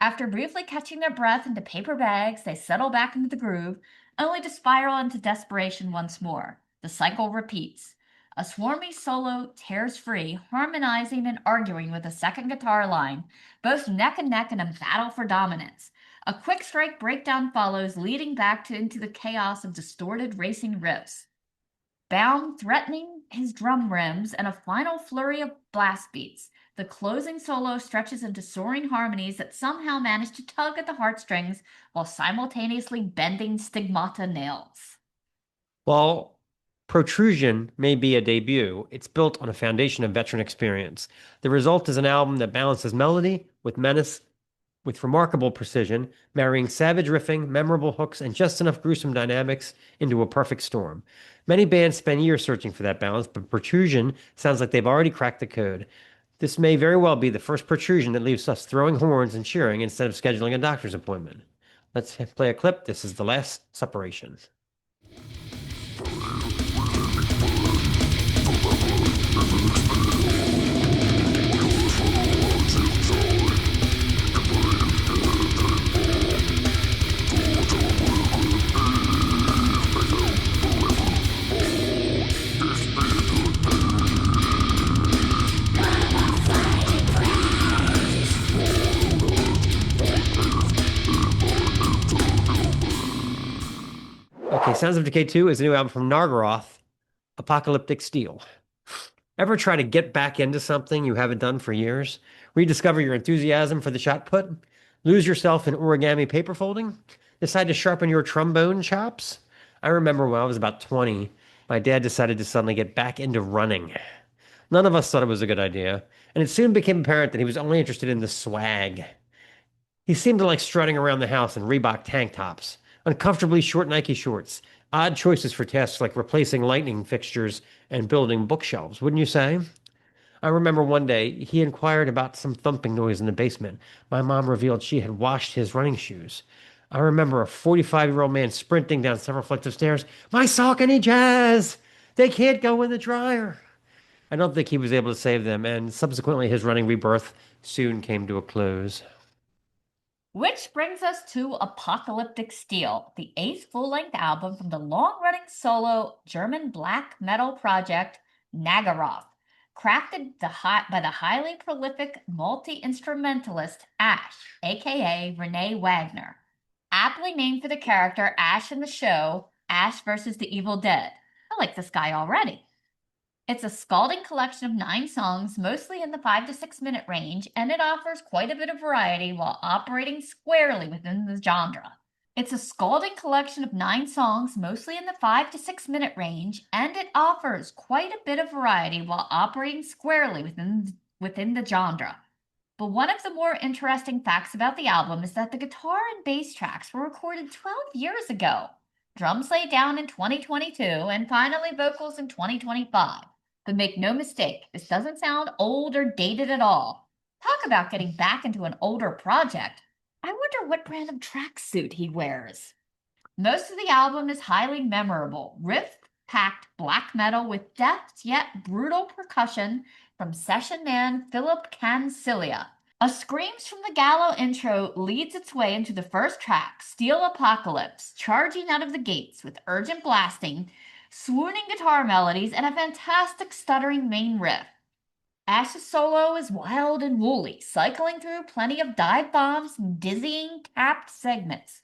After briefly catching their breath into paper bags, they settle back into the groove, only to spiral into desperation once more. The cycle repeats. A swarmy solo tears free, harmonizing and arguing with a second guitar line, both neck and neck in a battle for dominance. A quick strike breakdown follows, leading back into the chaos of distorted racing riffs. Baum threatening his drum rims and a final flurry of blast beats. The closing solo stretches into soaring harmonies that somehow manage to tug at the heartstrings while simultaneously bending stigmata nails. While Protrusion may be a debut, it's built on a foundation of veteran experience. The result is an album that balances melody with menace with remarkable precision, marrying savage riffing, memorable hooks, and just enough gruesome dynamics into a perfect storm. Many bands spend years searching for that balance, but Protrusion sounds like they've already cracked the code. This may very well be the first Protrusion that leaves us throwing horns and cheering instead of scheduling a doctor's appointment. Let's play a clip. This is the last Suppuration. Okay, Sounds of Decay 2 is a new album from Nargaroth, Apocalyptic Steel. Ever try to get back into something you haven't done for years? Rediscover your enthusiasm for the shot put? Lose yourself in origami paper folding? Decide to sharpen your trombone chops? I remember when I was about 20, my dad decided to suddenly get back into running. None of us thought it was a good idea, and it soon became apparent that he was only interested in the swag. He seemed to like strutting around the house in Reebok tank tops, uncomfortably short Nike shorts, odd choices for tasks like replacing lighting fixtures and building bookshelves, wouldn't you say? I remember one day he inquired about some thumping noise in the basement. My mom revealed she had washed his running shoes. I remember a 45-year-old man sprinting down several flights of stairs. My Saucony Jazz! They can't go in the dryer. I don't think he was able to save them, and subsequently his running rebirth soon came to a close. Which brings us to Apocalyptic Steel, the 8th full-length album from the long-running solo German black metal project Nargaroth, crafted by the highly prolific multi-instrumentalist Ash, aka Renee Wagner, aptly named for the character Ash in the show Ash vs. the Evil Dead. I like this guy already. It's a scalding collection of 9 songs, mostly in the 5 to 6 minute range, and it offers quite a bit of variety while operating squarely within the genre. It's a scalding collection of 9 songs, mostly in the 5 to 6 minute range, and it offers quite a bit of variety while operating squarely within the genre. But one of the more interesting facts about the album is that the guitar and bass tracks were recorded 12 years ago. Drums laid down in 2022, and finally vocals in 2025. But make no mistake, this doesn't sound old or dated at all. Talk about getting back into an older project. I wonder what brand of tracksuit he wears. Most of the album is highly memorable, riff-packed black metal with deft yet brutal percussion from session man Philip Cancilia. A Screams from the Gallow intro leads its way into the first track, Steel Apocalypse, charging out of the gates with urgent blasting, swooning guitar melodies, and a fantastic stuttering main riff. Ash's solo is wild and woolly, cycling through plenty of dive bombs and dizzying capped segments.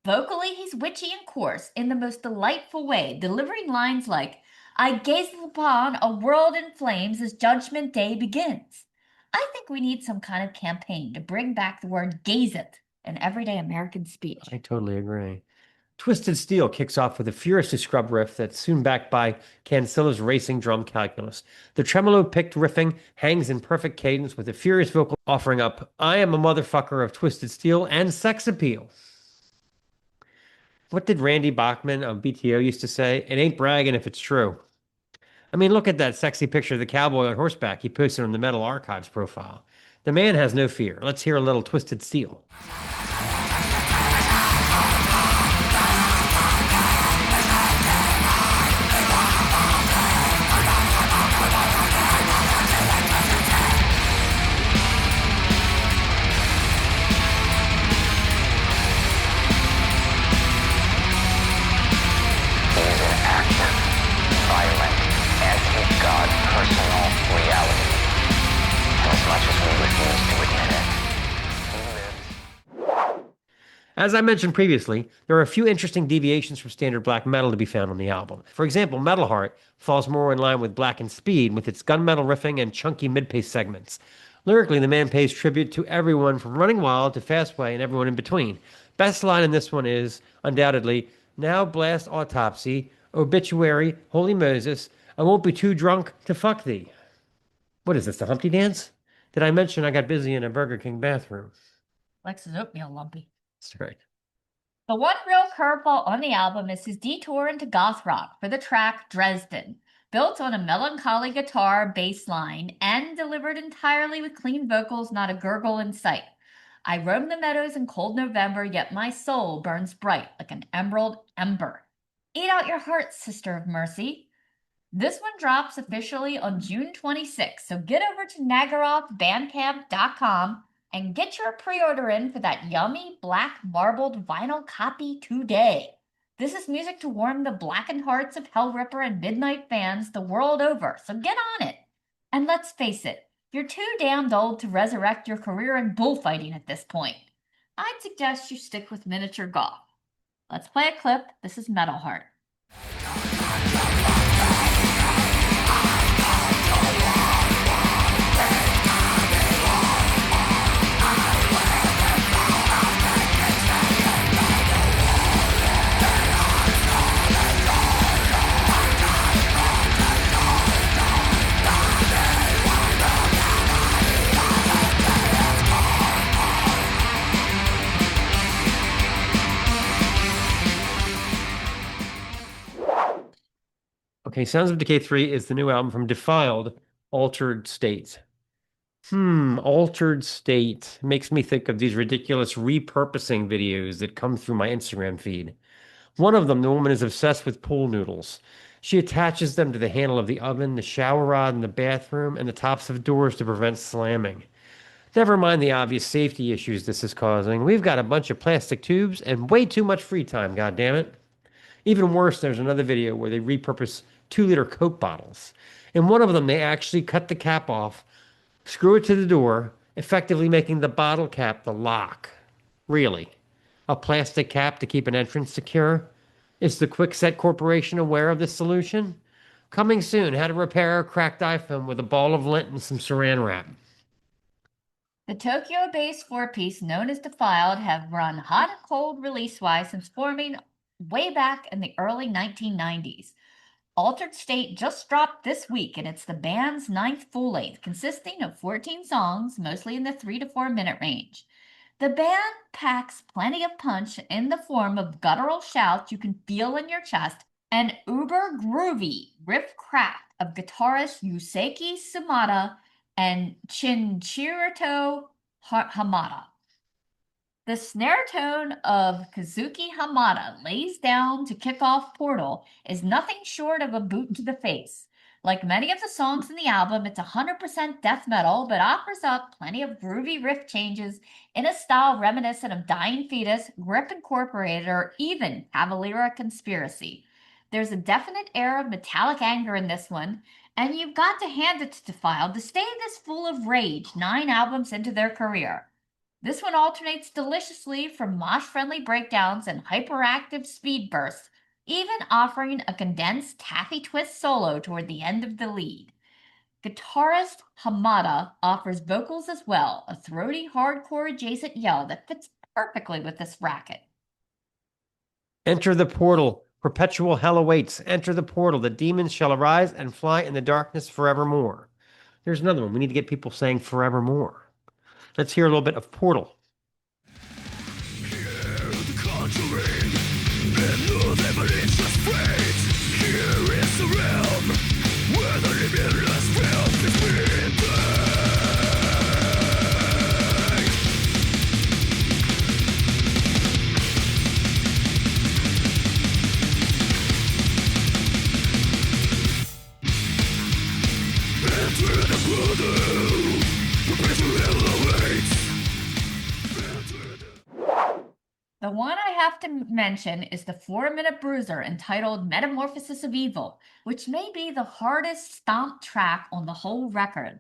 Vocally, he's witchy and coarse in the most delightful way, delivering lines like, I gaze upon a world in flames as Judgment Day begins. I think we need some kind of campaign to bring back the word gaze it in everyday American speech. I totally agree. Twisted Steel kicks off with a furiously scrub riff that's soon backed by Cancilla's racing drum calculus. The tremolo-picked riffing hangs in perfect cadence with a furious vocal offering up I am a motherfucker of Twisted Steel and sex appeal. What did Randy Bachman of BTO used to say? It ain't bragging if it's true. I mean, look at that sexy picture of the cowboy on horseback he posted on the Metal Archives profile. The man has no fear. Let's hear a little Twisted Steel. As I mentioned previously, there are a few interesting deviations from standard black metal to be found on the album. For example, Metal Heart falls more in line with Black and Speed with its gunmetal riffing and chunky mid-pace segments. Lyrically, the man pays tribute to everyone from Running Wild to Fastway and everyone in between. Best line in this one is, undoubtedly, now blast autopsy, obituary, holy Moses, I won't be too drunk to fuck thee. What is this, the Humpty Dance? Did I mention I got busy in a Burger King bathroom? Lex's oatmeal lumpy. That's right. The one real curveball on the album is his detour into goth rock for the track Dresden, built on a melancholy guitar bass line and delivered entirely with clean vocals, not a gurgle in sight. I roam the meadows in cold November, yet my soul burns bright like an emerald ember. Eat out your heart, Sister of Mercy. This one drops officially on June 26th, so get over to NargarothBandcamp.com and get your pre-order in for that yummy black marbled vinyl copy today. This is music to warm the blackened hearts of Hellripper and Midnight fans the world over, so get on it. And let's face it, you're too damned old to resurrect your career in bullfighting at this point. I'd suggest you stick with miniature golf. Let's play a clip. This is Metal Heart. Okay, Sounds of Decay 3 is the new album from Defiled, Altered State. Altered State makes me think of these ridiculous repurposing videos that come through my Instagram feed. One of them, the woman is obsessed with pool noodles. She attaches them to the handle of the oven, the shower rod in the bathroom, and the tops of doors to prevent slamming. Never mind the obvious safety issues this is causing. We've got a bunch of plastic tubes and way too much free time, goddammit. Even worse, there's another video where they repurpose 2-liter Coke bottles. In one of them, they actually cut the cap off, screw it to the door, effectively making the bottle cap the lock. Really? A plastic cap to keep an entrance secure? Is the Kwikset Corporation aware of this solution? Coming soon, how to repair a cracked iPhone with a ball of lint and some saran wrap. The Tokyo-based four-piece known as Defiled have run hot and cold release-wise since forming way back in the early 1990s. Altered State just dropped this week, and it's the band's 9th full-length, consisting of 14 songs, mostly in the 3 to 4 minute range. The band packs plenty of punch in the form of guttural shouts you can feel in your chest and uber groovy riff craft of guitarist Yusuke Sumada and Shinichiro Hamada. The snare tone of Kazuki Hamada lays down to kick off Portal is nothing short of a boot to the face. Like many of the songs in the album, it's 100% death metal, but offers up plenty of groovy riff changes in a style reminiscent of Dying Fetus, Grip Incorporated, or even Cavalera Conspiracy. There's a definite air of metallic anger in this one, and you've got to hand it to Defiled to stay this full of rage 9 albums into their career. This one alternates deliciously from mosh-friendly breakdowns and hyperactive speed bursts, even offering a condensed taffy twist solo toward the end of the lead. Guitarist Hamada offers vocals as well, a throaty hardcore adjacent yell that fits perfectly with this racket. Enter the portal. Perpetual hell awaits. Enter the portal. The demons shall arise and fly in the darkness forevermore. There's another one. We need to get people saying forevermore. Let's hear a little bit of Portal. The one I have to mention is the 4-minute bruiser entitled Metamorphosis of Evil, which may be the hardest stomp track on the whole record.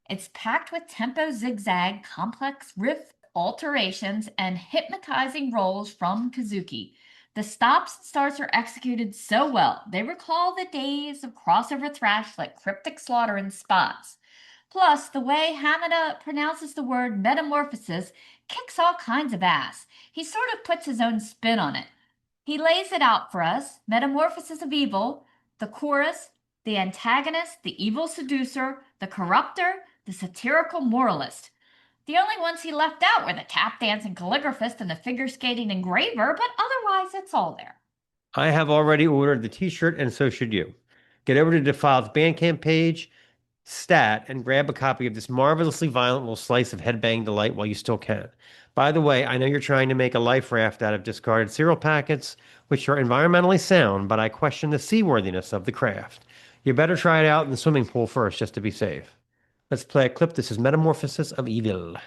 It's packed with tempo zigzag, complex riff alterations, and hypnotizing rolls from Kazuki. The stops and starts are executed so well, they recall the days of crossover thrash like Cryptic Slaughter and Spots. Plus, the way Hamada pronounces the word metamorphosis kicks all kinds of ass. He sort of puts his own spin on it. He lays it out for us: Metamorphosis of Evil, the chorus, the antagonist, the evil seducer, the corrupter, the satirical moralist. The only ones he left out were the tap dancing calligraphist and the figure skating engraver, but otherwise it's all there. I have already ordered the t-shirt, and so should you. Get over to Defiled's Bandcamp page, Stat, and grab a copy of this marvelously violent little slice of headbang delight while you still can. By the way, I know you're trying to make a life raft out of discarded cereal packets, which are environmentally sound, but I question the seaworthiness of the craft. You better try it out in the swimming pool first, just to be safe. Let's play a clip. This is Metamorphosis of Evil.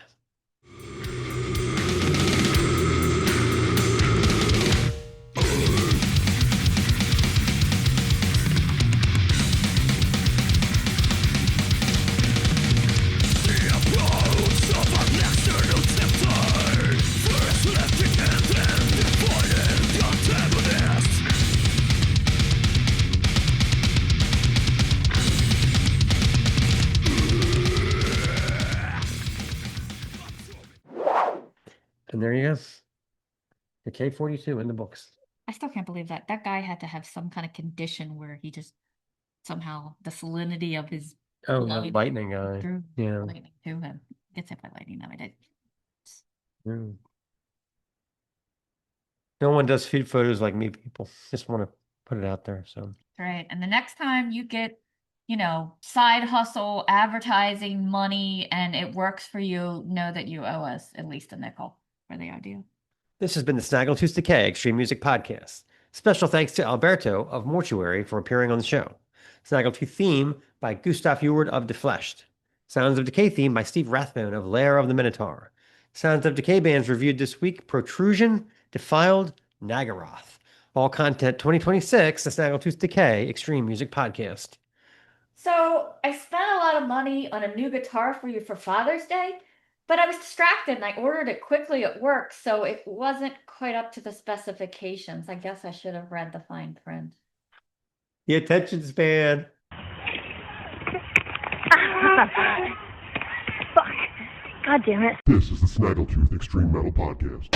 And there you go. Decay 42 in the books. I still can't believe that. That guy had to have some kind of condition where he just somehow, the salinity of his Oh, blood the lightning guy. drew Yeah. lightning to him. Gets hit by lightning, that I did. Mm. No one does feed photos like me, people. Just want to put it out there. So Right. And the next time you get, side hustle, advertising money, and it works for you, know that you owe us at least a nickel for the idea. this has been the Snaggletooth Decay Extreme Music Podcast. Special thanks to Alberto of Mortuary for appearing on the show. Snaggletooth theme by Gustav Eward of Defleshed. Sounds of Decay theme by Steve Rathbone of Lair of the Minotaur. Sounds of Decay bands reviewed this week: Protrusion, Defiled, Nargaroth. All content 2026, the Snaggletooth Decay Extreme Music Podcast. So I spent a lot of money on a new guitar for you for Father's Day, but I was distracted and I ordered it quickly at work, so it wasn't quite up to the specifications. I guess I should have read the fine print. The attention span. Fuck. God damn it. This is the Snaggletooth Extreme Metal Podcast.